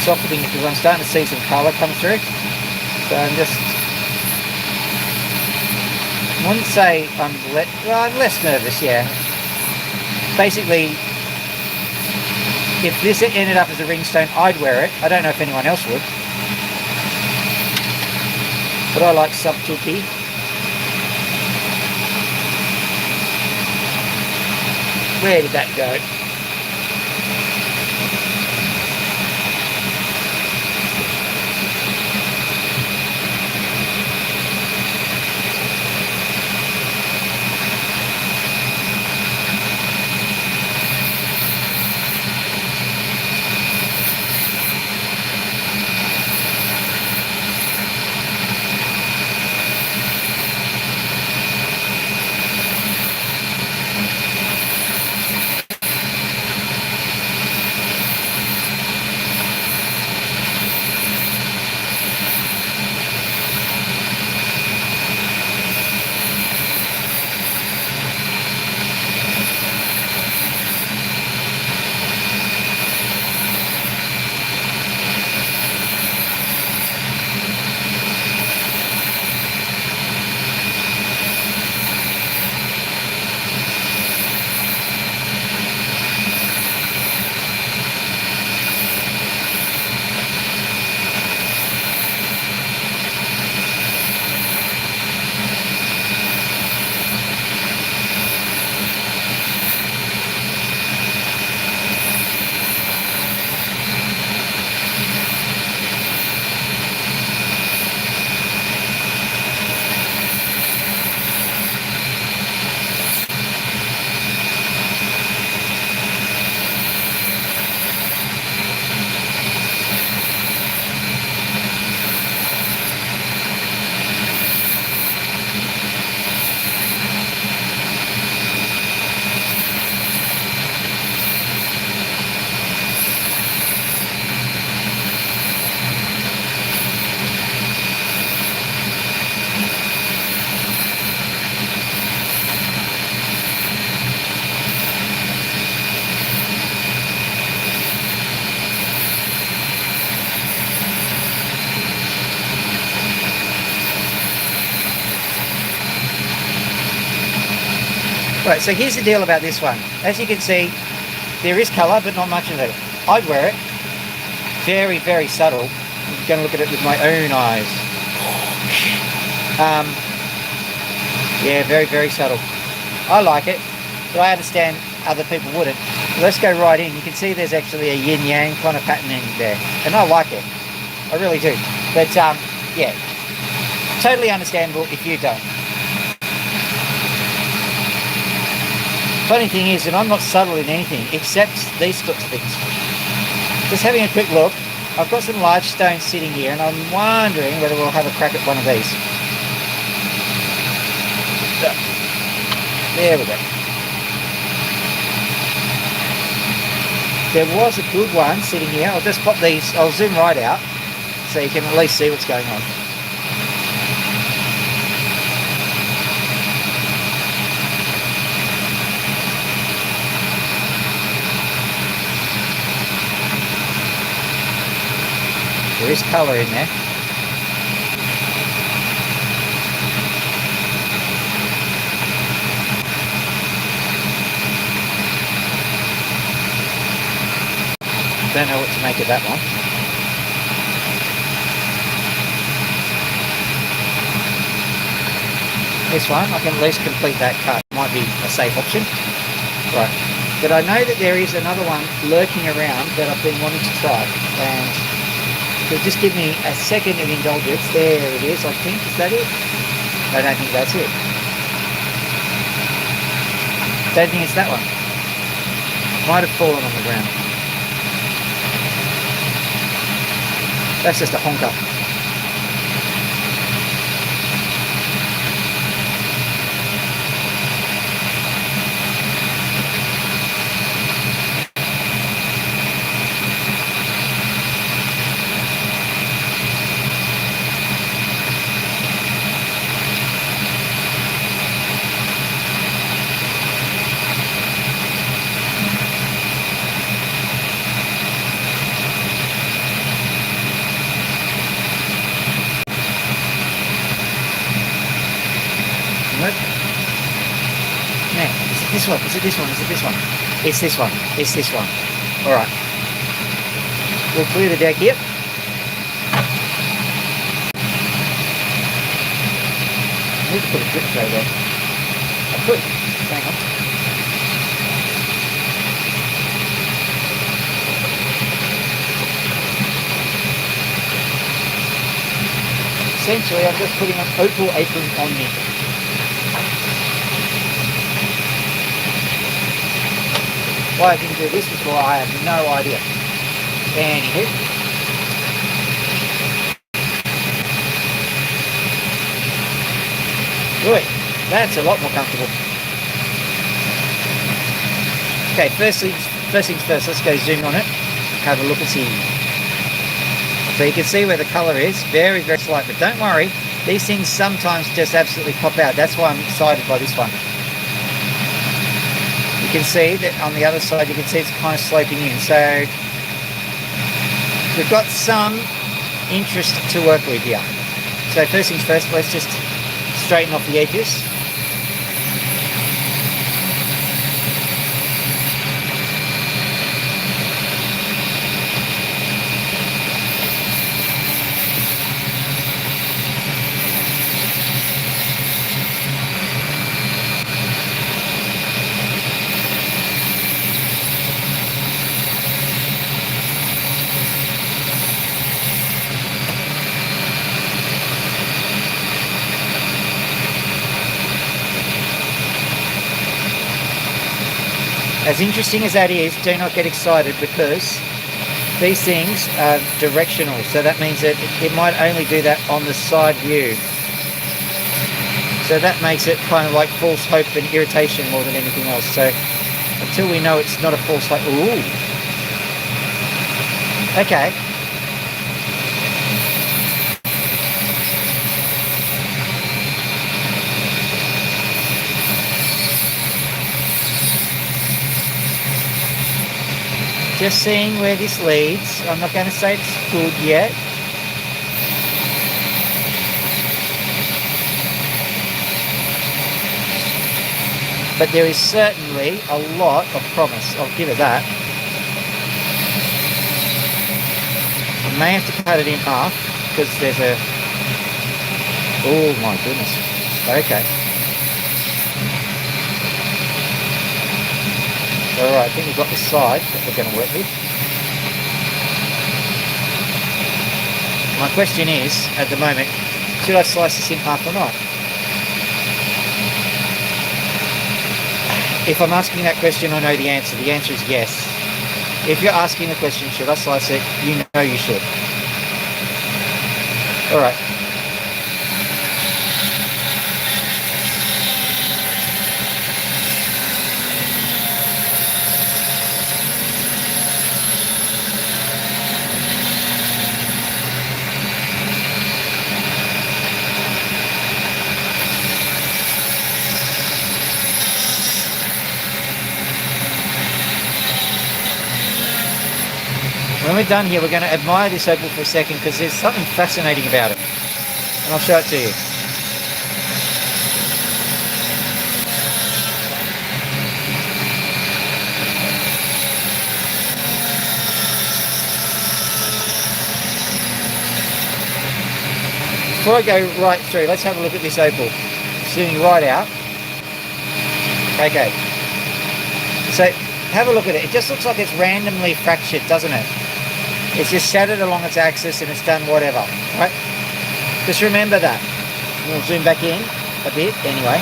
Softening it because I'm starting to see some colour come through. So I'm just, I wouldn't say I'm less nervous, yeah. Basically, if this ended up as a ringstone, I'd wear it. I don't know if anyone else would. But I like subtlety. Where did that go? Right, so here's the deal about this one. As you can see, there is colour, but not much of it. I'd wear it. Very, very subtle. I'm going to look at it with my own eyes. Yeah, very, very subtle. I like it, but I understand other people wouldn't. Let's go right in. You can see there's actually a yin-yang kind of pattern in there, and I like it. I really do. But yeah, totally understandable if you don't. Funny thing is that I'm not subtle in anything except these sorts of things. Just having a quick look, I've got some large stones sitting here, and I'm wondering whether we'll have a crack at one of these. There we go. There was a good one sitting here. I'll just pop these, I'll zoom right out so you can at least see what's going on. There is colour in there. Don't know what to make of that one. This one, I can at least complete that cut. Might be a safe option. Right. But I know that there is another one lurking around that I've been wanting to try. And if you'll just give me a second of indulgence. There it is, I think. Is that it? I don't think that's it. Don't think it's that one. Might have fallen on the ground. That's just a honker. This one, is it this one, is it this one? It's this one, it's this one. Alright. We'll clear the deck here. I need to put a drip tray there. I could. Hang on. Essentially, I'm just putting an Opal apron on me. Why I didn't do this before, I have no idea. Anywho. Good. That's a lot more comfortable. Okay, first things first, let's go zoom on it. Have a look and see. So you can see where the colour is. Very, very slight, but don't worry. These things sometimes just absolutely pop out. That's why I'm excited by this one. You can see that on the other side, you can see it's kind of sloping in. So we've got some interest to work with here. So first things first, let's just straighten off the edges. As interesting as that is, do not get excited because these things are directional. So that means that it might only do that on the side view. So that makes it kind of like false hope and irritation more than anything else. So until we know it's not a false hope. Ooh. Okay. Just seeing where this leads. I'm not going to say it's good yet. But there is certainly a lot of promise. I'll give it that. I may have to cut it in half because there's a... Oh my goodness. Okay. Alright, I think we've got the side that we're going to work with. My question is, at the moment, should I slice this in half or not? If I'm asking that question, I know the answer. The answer is yes. If you're asking the question, should I slice it? You know you should. Alright. When we're done here, we're going to admire this opal for a second because there's something fascinating about it. And I'll show it to you. Before I go right through, let's have a look at this opal. Zooming right out. Okay. So, have a look at it. It just looks like it's randomly fractured, doesn't it? It's just shattered along its axis and it's done whatever, right? Just remember that. We'll zoom back in a bit anyway.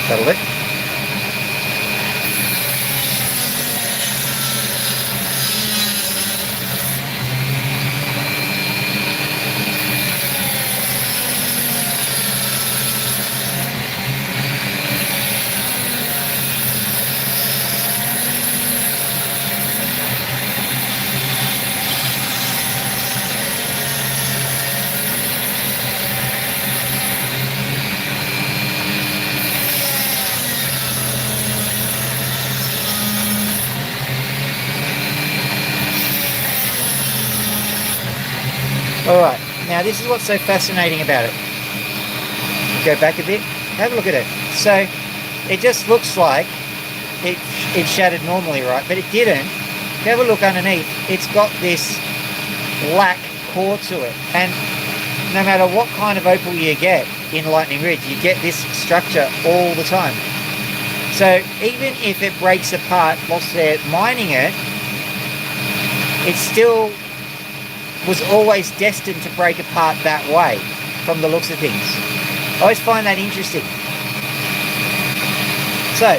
That'll do. Alright, now this is what's so fascinating about it. Go back a bit, have a look at it. So, it just looks like it shattered normally, right? But it didn't. Have a look underneath. It's got this black core to it. And no matter what kind of opal you get in Lightning Ridge, you get this structure all the time. So, even if it breaks apart whilst they're mining it, it still was always destined to break apart that way, from the looks of things. I always find that interesting. So,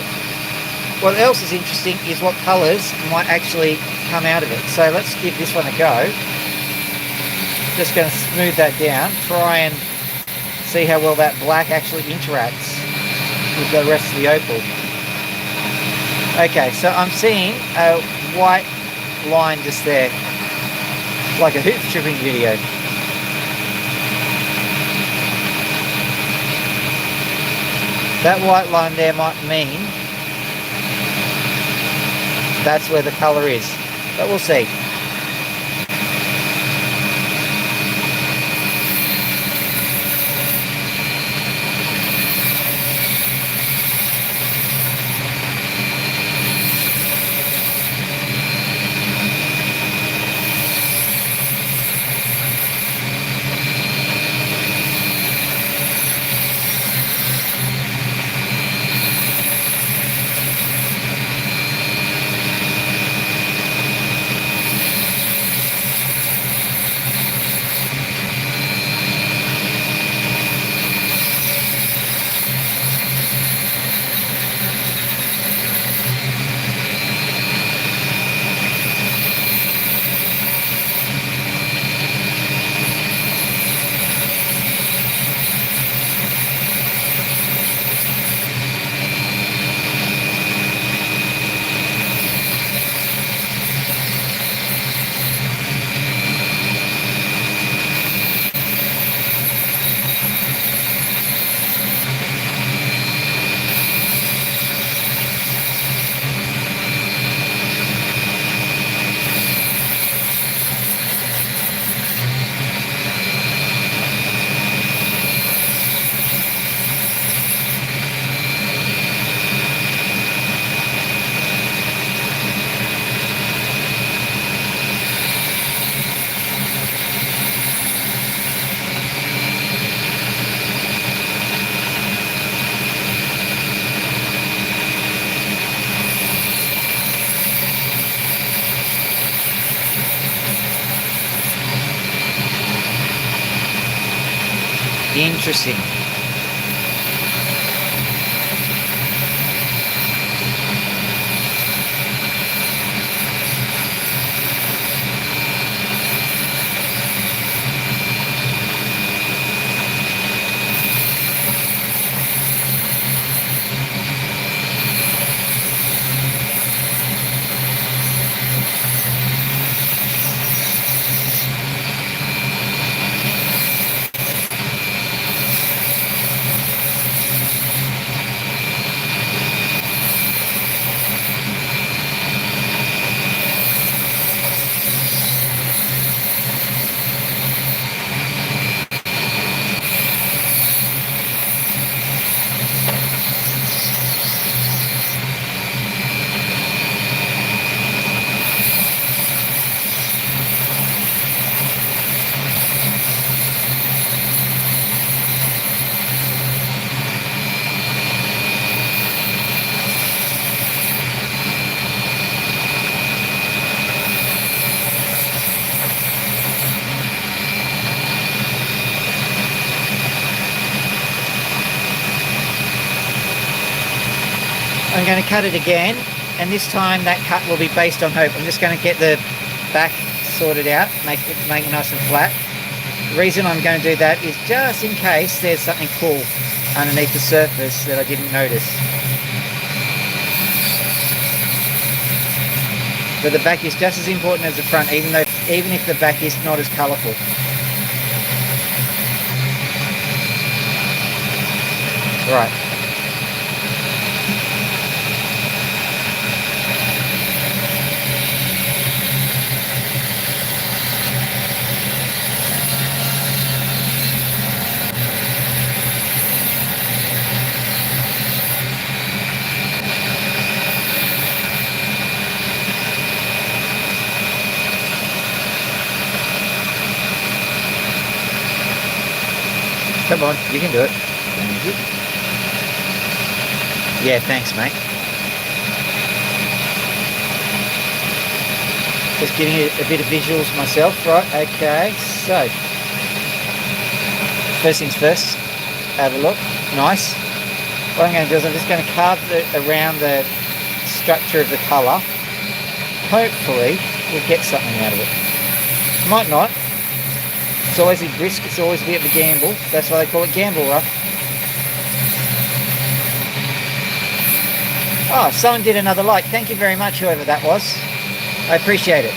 what else is interesting is what colours might actually come out of it. So let's give this one a go. Just going to smooth that down, try and see how well that black actually interacts with the rest of the opal. Okay, so I'm seeing a white line just there, like a hoop stripping video. That white line there might mean that's where the colour is, but we'll see. Interesting. I'm going to cut it again, and this time that cut will be based on hope. I'm just going to get the back sorted out, make it nice and flat. The reason I'm going to do that is just in case there's something cool underneath the surface that I didn't notice. But the back is just as important as the front, even if the back is not as colourful. Right. Come on, you can do it. Thank you. Yeah, thanks, mate. Just getting a bit of visuals myself, right? Okay, so first things first, have a look. Nice. What I'm going to do is I'm just going to carve around the structure of the colour. Hopefully, we'll get something out of it. Might not. It's always a risk, it's always a bit of a gamble. That's why they call it gamble rough. Oh, someone did another like. Thank you very much, whoever that was. I appreciate it.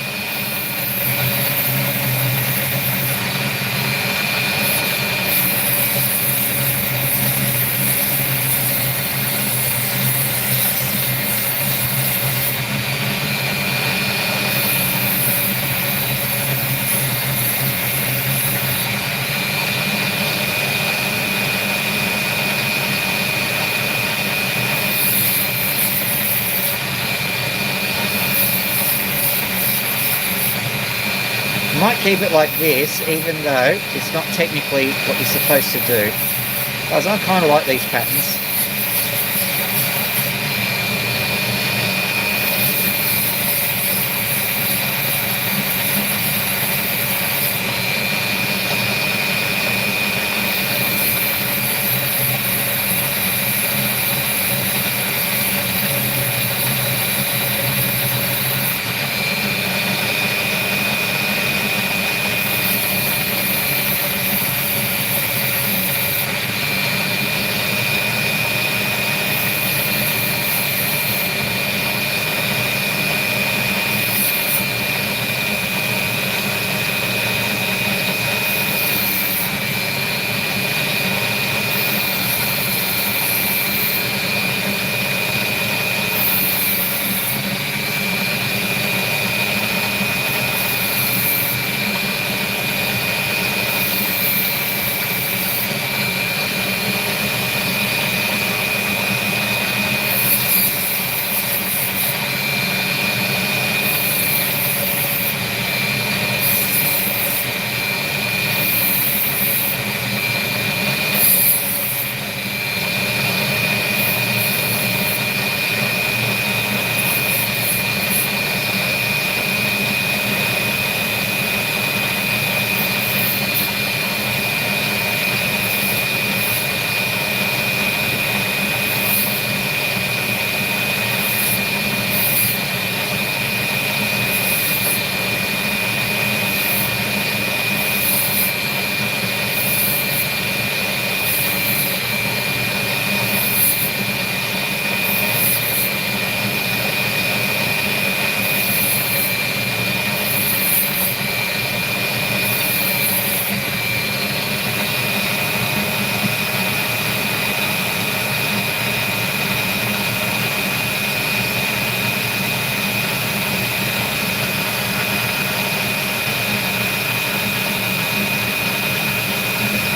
Might keep it like this, even though it's not technically what you're supposed to do. Guys, I kind of like these patterns.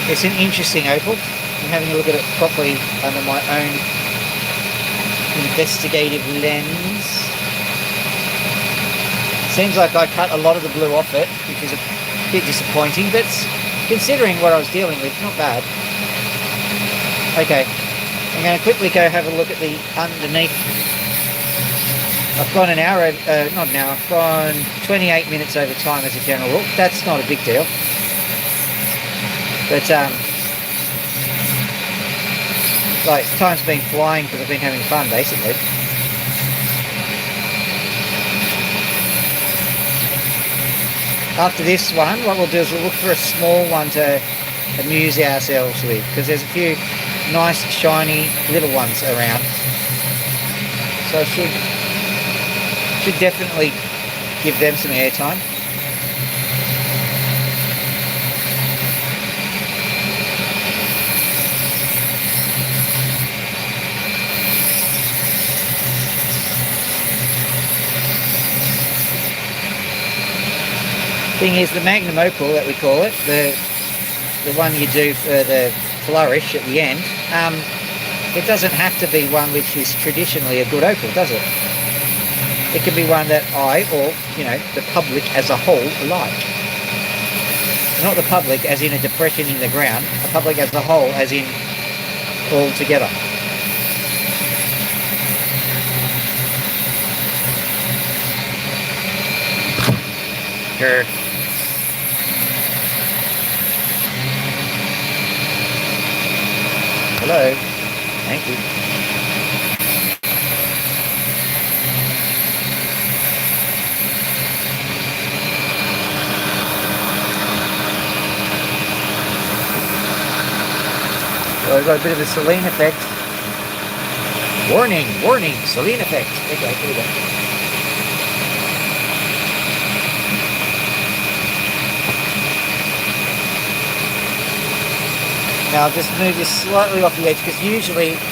It's an interesting opal. I'm having a look at it properly under my own investigative lens. Seems like I cut a lot of the blue off it, which is a bit disappointing, but considering what I was dealing with, not bad. Okay, I'm going to quickly go have a look at the underneath. I've gone an hour, not an hour, I've gone 28 minutes over time as a general rule. That's not a big deal. But, like, time's been flying because I've been having fun, basically. After this one, what we'll do is we'll look for a small one to amuse ourselves with, because there's a few nice, shiny little ones around. So I should definitely give them some airtime. Thing is, the Magnum Opal that we call it, the one you do for the flourish at the end, it doesn't have to be one which is traditionally a good opal, does it? It can be one that I, or, you know, the public as a whole like. Not the public as in a depression in the ground, the public as a whole as in all together. Sure. Hello. Thank you. So I've got a bit of a Celine effect. Warning, warning, Celine effect. Okay, here we go. Now I'll just move this slightly off the edge, because usually it's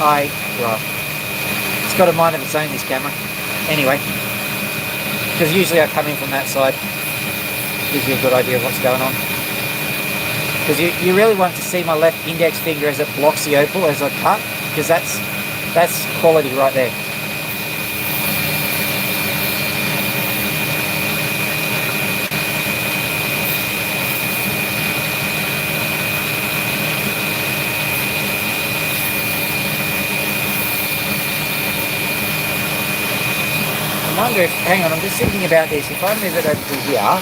got a mind of its own, this camera. Anyway, because usually I come in from that side. Gives you a good idea of what's going on. Because you really want to see my left index finger as it blocks the opal as I cut, because that's quality right there. I wonder if, hang on, I'm just thinking about this. If I move it over to here,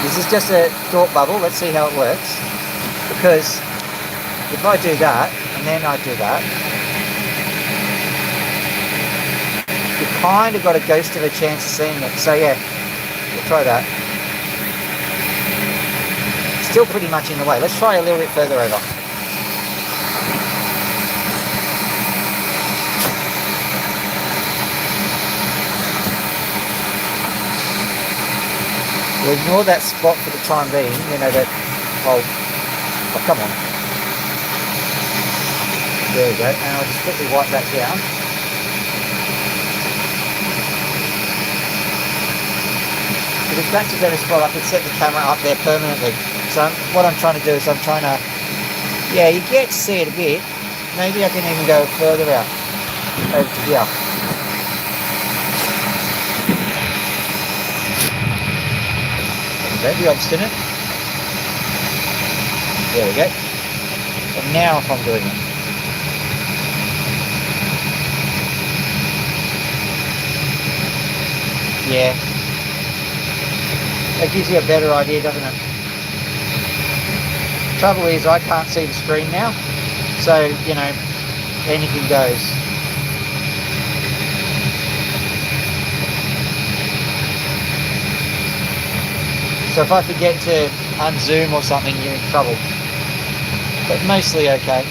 this is just a thought bubble. Let's see how it works. Because if I do that, and then I do that, you've kind of got a ghost of a chance of seeing it. So yeah, we'll try that. Still pretty much in the way. Let's try a little bit further over. We'll ignore that spot for the time being, you know, that, oh come on. There we go, and I'll just quickly wipe that down. But if that's a better spot, I could set the camera up there permanently. So what I'm trying to do is I'm trying to, yeah, you get to see it a bit. Maybe I can even go further out, over to here. Don't be obstinate. There we go. And now if I'm doing it. Yeah. That gives you a better idea, doesn't it? Trouble is I can't see the screen now. So, you know, anything goes. So if I forget to unzoom or something, you're in trouble. But mostly okay.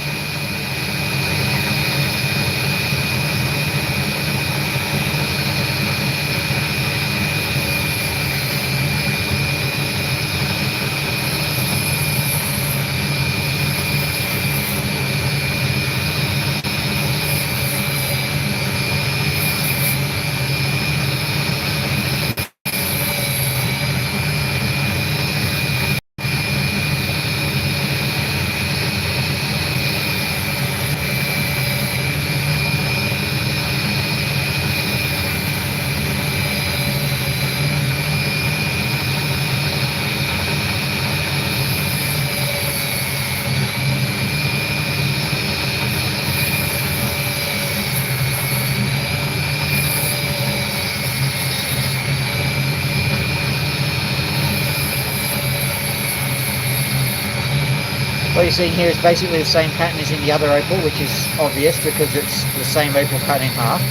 What you're seeing here is basically the same pattern as in the other opal, which is obvious because it's the same opal cut in half.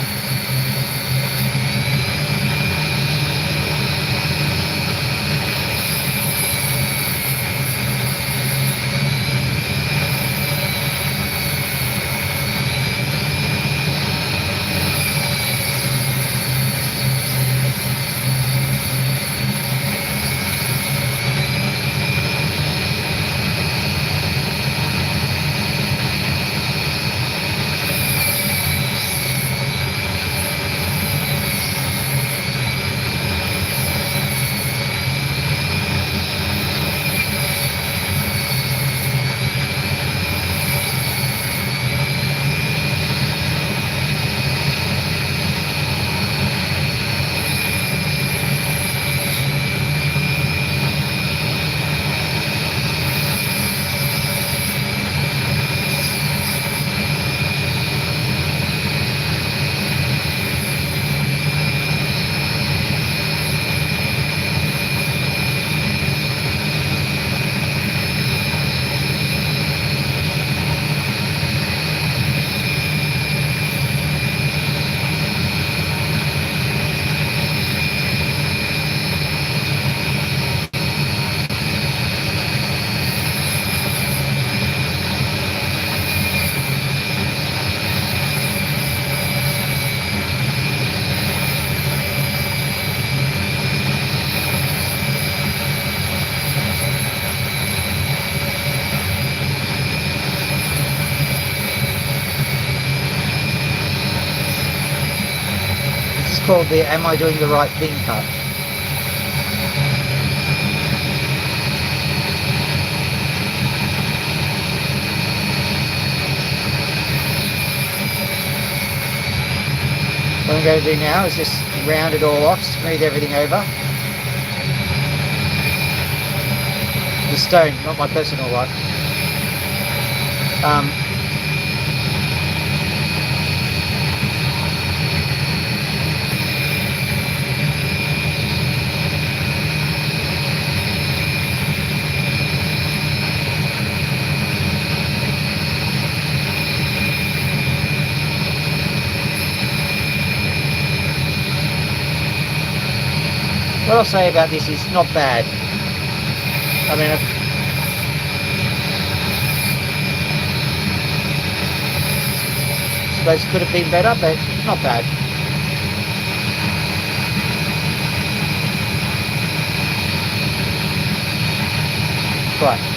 Called the "Am I doing the right thing" cut. What I'm going to do now is just round it all off, smooth everything over. The stone, not my personal life. What I'll say about this is not bad. I mean, I suppose it could have been better, but not bad. Right.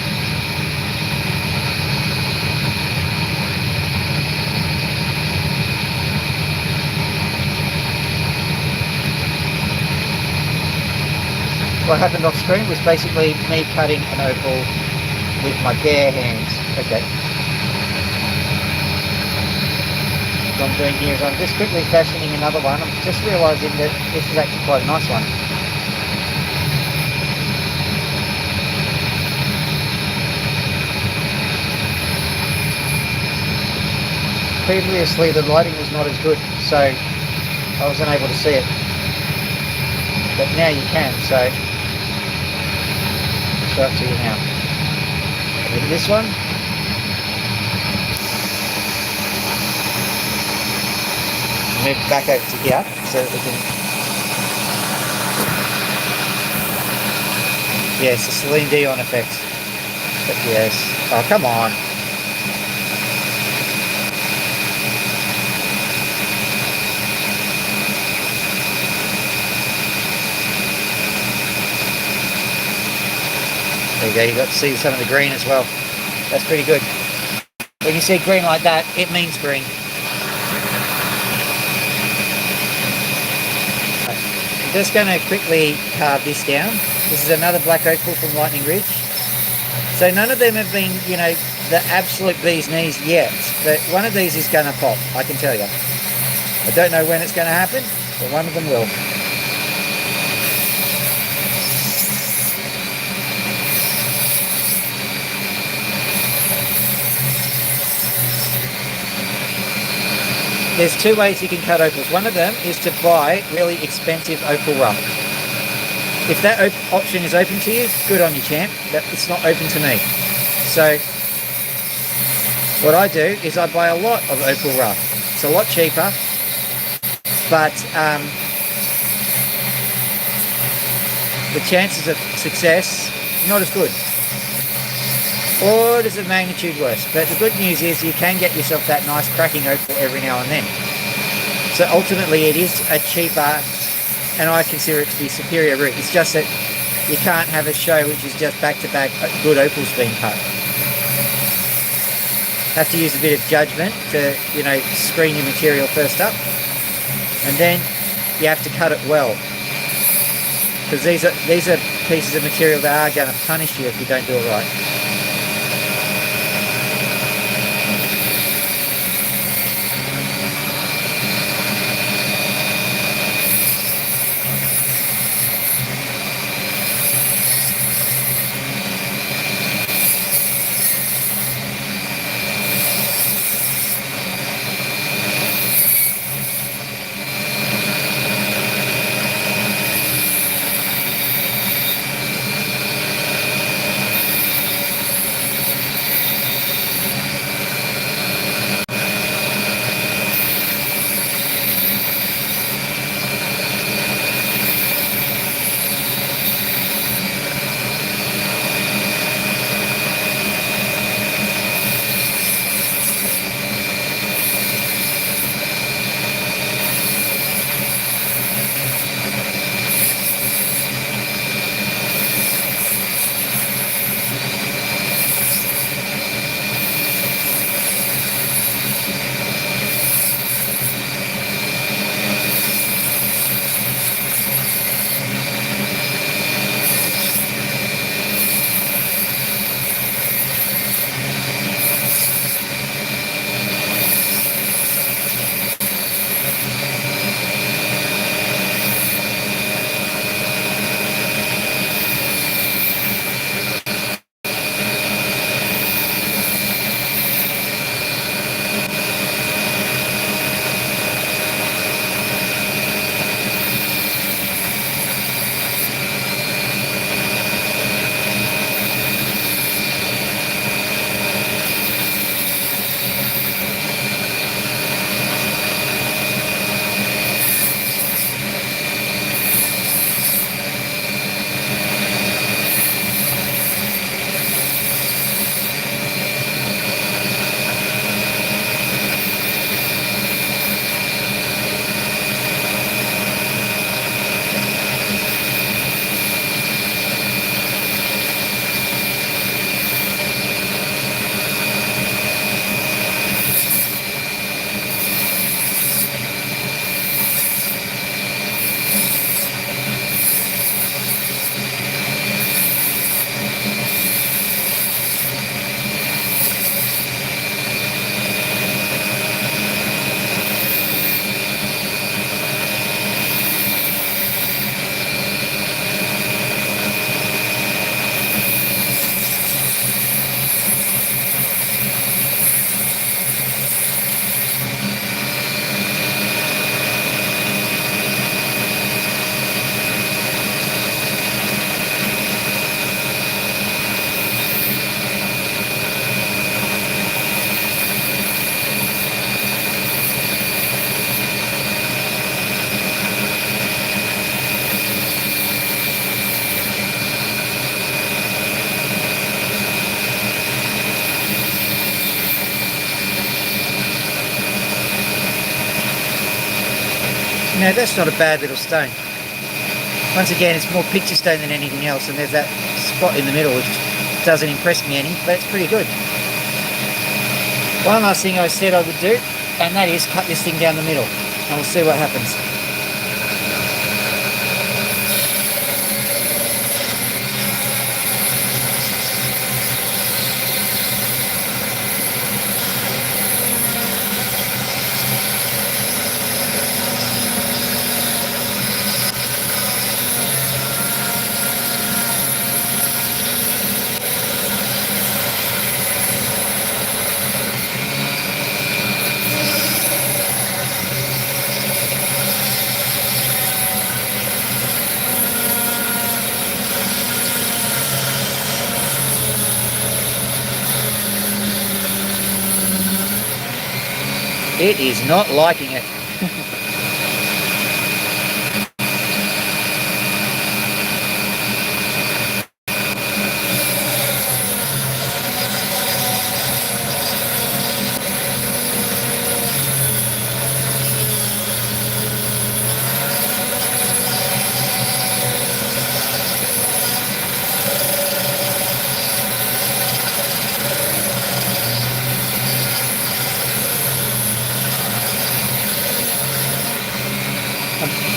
What happened off screen was basically me cutting an opal with my bare hands. Okay. What I'm doing here is I'm just quickly fashioning another one. I'm just realising that this is actually quite a nice one. Previously the lighting was not as good, so I wasn't able to see it. But now you can, so show it to you now. Look at this one. Move it back over to here so that we can. Yes, the Celine Dion effect. But yes. Oh, come on. There you go, you got to see some of the green as well. That's pretty good. When you see green like that, it means green. I'm just going to quickly carve this down. This is another black opal from Lightning Ridge. So none of them have been, you know, the absolute bee's knees yet, but one of these is going to pop, I can tell you. I don't know when it's going to happen, but one of them will. There's two ways you can cut opals. One of them is to buy really expensive opal rough. If that option is open to you, good on you, champ. It's not open to me. So What I do is I buy a lot of Opal rough. It's a lot cheaper, but the chances of success, not as good. Orders of magnitude worse. But the good news is you can get yourself that nice cracking Opal every now and then. So ultimately it is a cheaper, and I consider it to be superior route. It's just that you can't have a show which is just back-to-back good opals being cut. Have to use a bit of judgment to, you know, screen your material first up, and then you have to cut it well, because these are pieces of material that are going to punish you if you don't do it right. Now that's not a bad little stone. Once again, it's more picture stone than anything else, and there's that spot in the middle which doesn't impress me any, but it's pretty good. One last thing I said I would do, and that is cut this thing down the middle, and we'll see what happens. It is not liking it.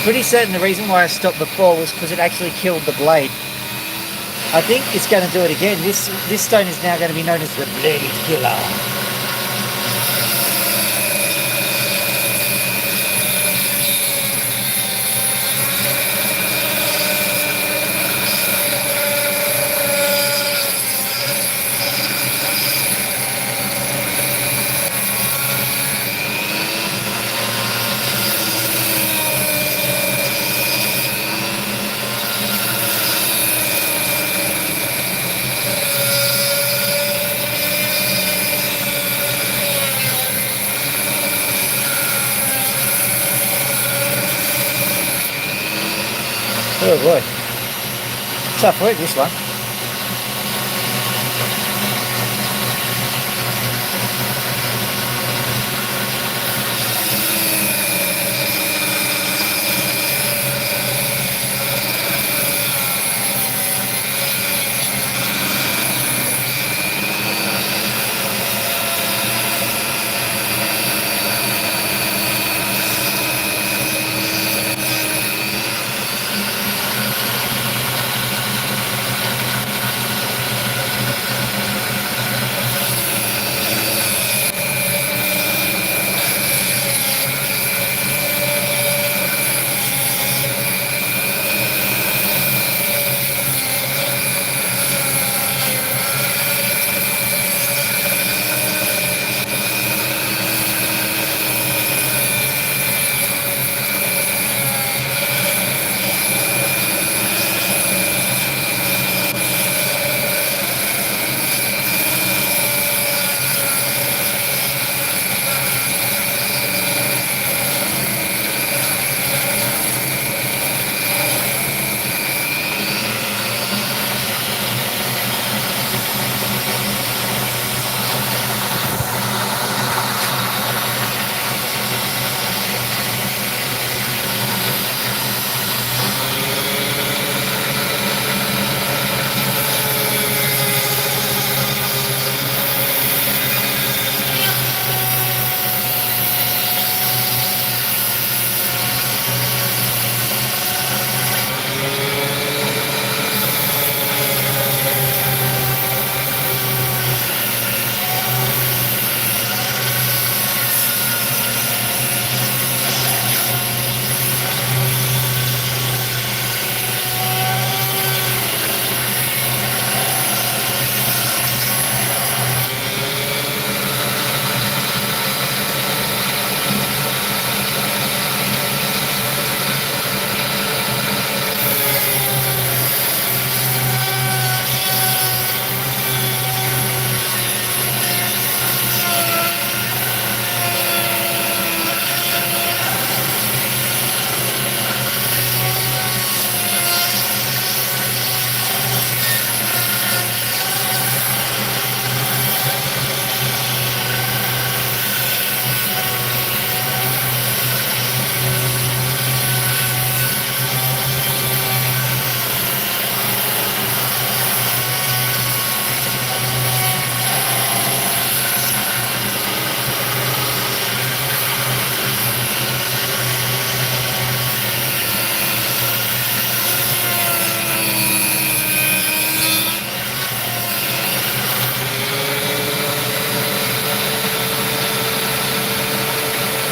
Pretty certain the reason why I stopped before was because it actually killed the blade. I think it's going to do it again. This stone is now going to be known as the Blade Killer. Oh boy. Tough work, this one.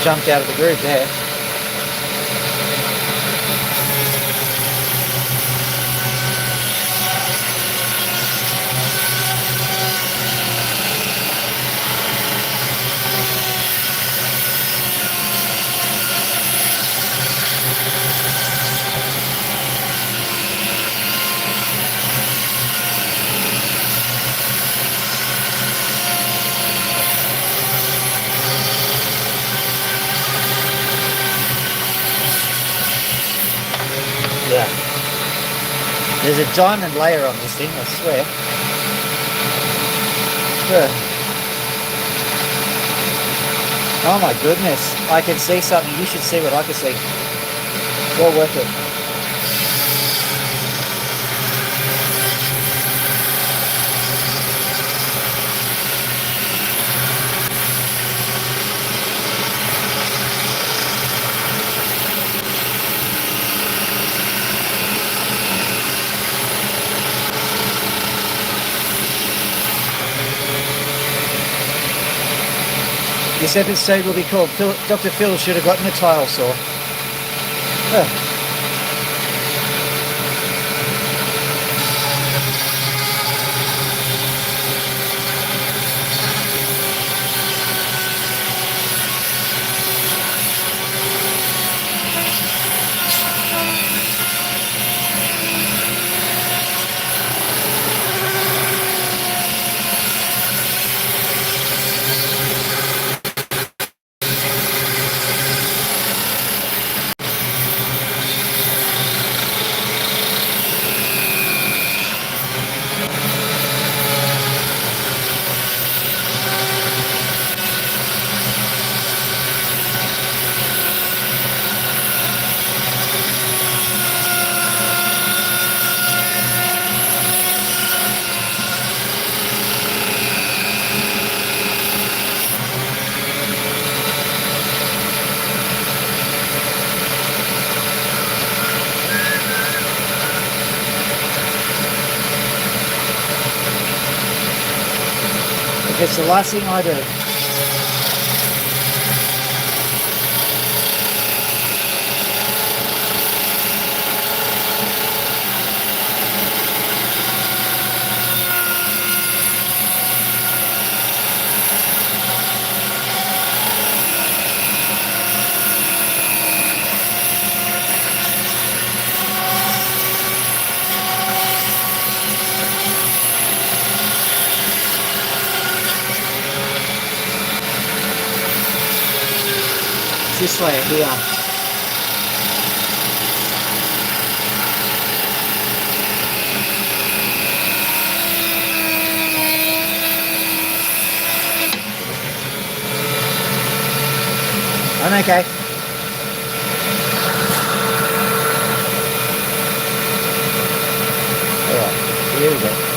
Jumped out of the groove there. There's a diamond layer on this thing, I swear. Oh my goodness, I can see something. You should see what I can see. Well worth it. This episode will be called Dr. Phil Should Have Gotten a Tile Saw. It's the last thing I do. This way here. I'm okay. Alright, here we go.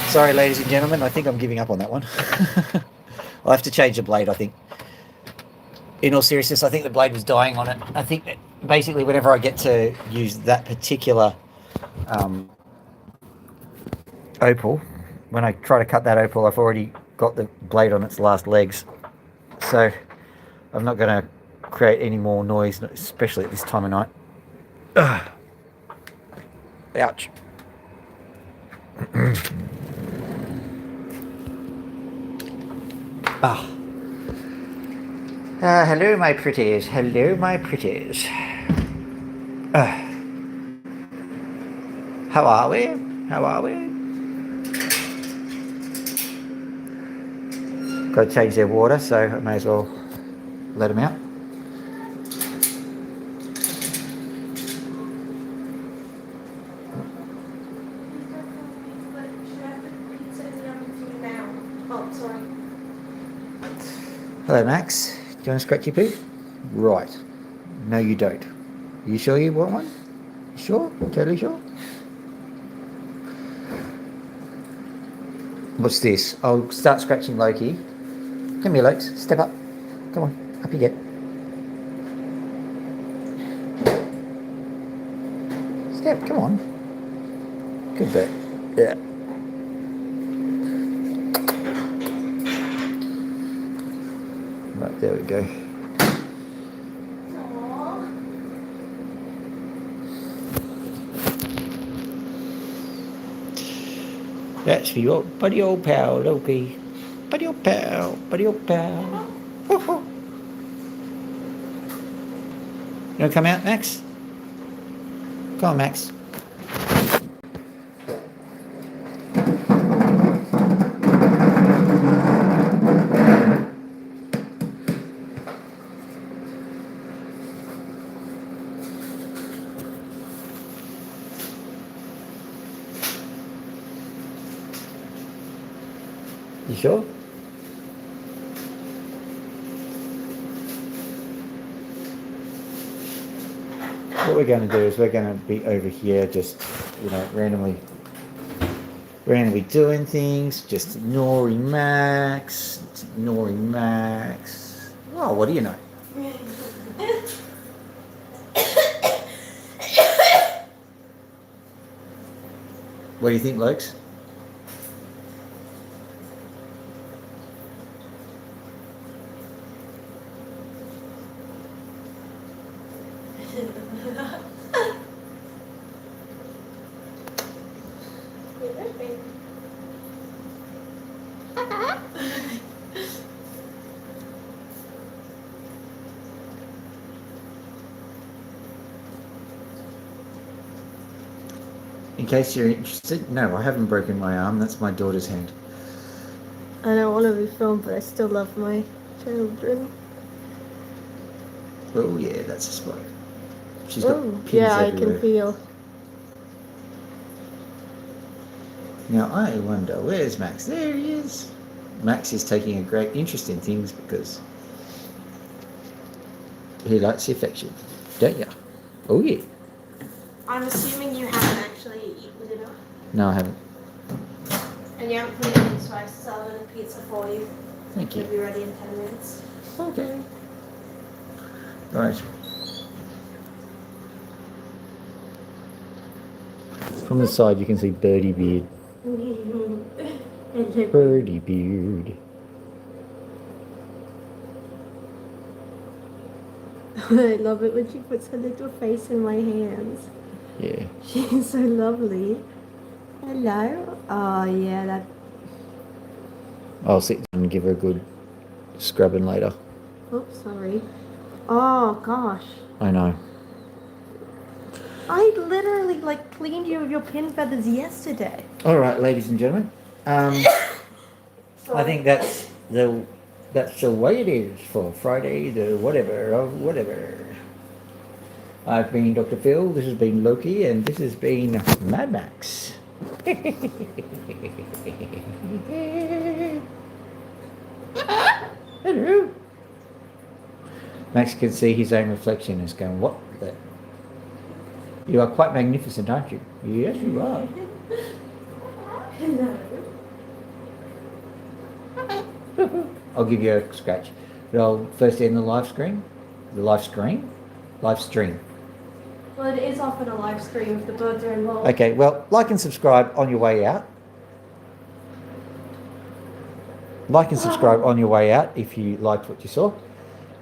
Sorry, ladies and gentlemen, I think I'm giving up on that one. I'll have to change the blade, I think. In all seriousness, I think the blade was dying on it. I think that basically whenever I get to use that particular opal, when I try to cut that opal, I've already got the blade on its last legs. So I'm not going to create any more noise, especially at this time of night. Ugh. Ouch. Hello, my pretties. Hello, my pretties. How are we? How are we? Got to change their water, so I may as well let them out. Hello, Max. Do you want to scratch your poop? Right. No, you don't. Are you sure you want one? Sure? Totally sure? What's this? I'll start scratching Loki. Come here, Lokes. Step up. Come on. Up you get. Step. Come on. Good bit. Yeah. Right, there we go. That's for your buddy old pal, Loki. Buddy old pal, buddy old pal. You want to come out, Max? Come on, Max. You sure? What we're going to do is we're going to be over here just, randomly doing things, just ignoring Max, Oh, what do you know? What do you think, Lokes? In case you're interested, no, I haven't broken my arm. That's my daughter's hand. I don't want to be filmed, but I still love my children. Oh yeah, that's a spot. She's got pins yeah, everywhere. I can feel. Now I wonder, where's Max? There he is. Max is taking a great interest in things because he likes the affection, don't you? Oh yeah. I'm assuming you haven't actually eaten dinner. No, I haven't. And you haven't put it in, so I started a pizza for you. Thank you. It'll be ready in 10 minutes. Okay. Right. From the side you can see Birdie Beard. Birdie Beard. I love it when she puts her little face in my hands. Yeah. She's so lovely. Hello. Oh yeah, that. I'll sit down and give her a good scrubbing later. Oops, sorry. Oh gosh. I know. I literally cleaned you of your pin feathers yesterday. All right, ladies and gentlemen. I think that's the way it is for Friday, the whatever of whatever. I've been Dr. Phil, this has been Loki, and this has been Mad Max. Hello. Max can see his own reflection and is going, what the... You are quite magnificent, aren't you? Yes, you are. Hello. I'll give you a scratch. But I'll first end the live stream. Live stream. Well, it is often a live stream if the birds are involved. Okay, well, like and subscribe on your way out. Like and subscribe on your way out if you liked what you saw.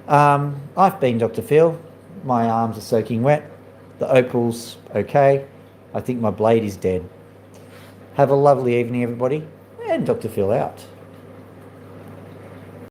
I've been Dr. Phil. My arms are soaking wet. The Opal's okay. I think my blade is dead. Have a lovely evening, everybody. And Dr. Phil out.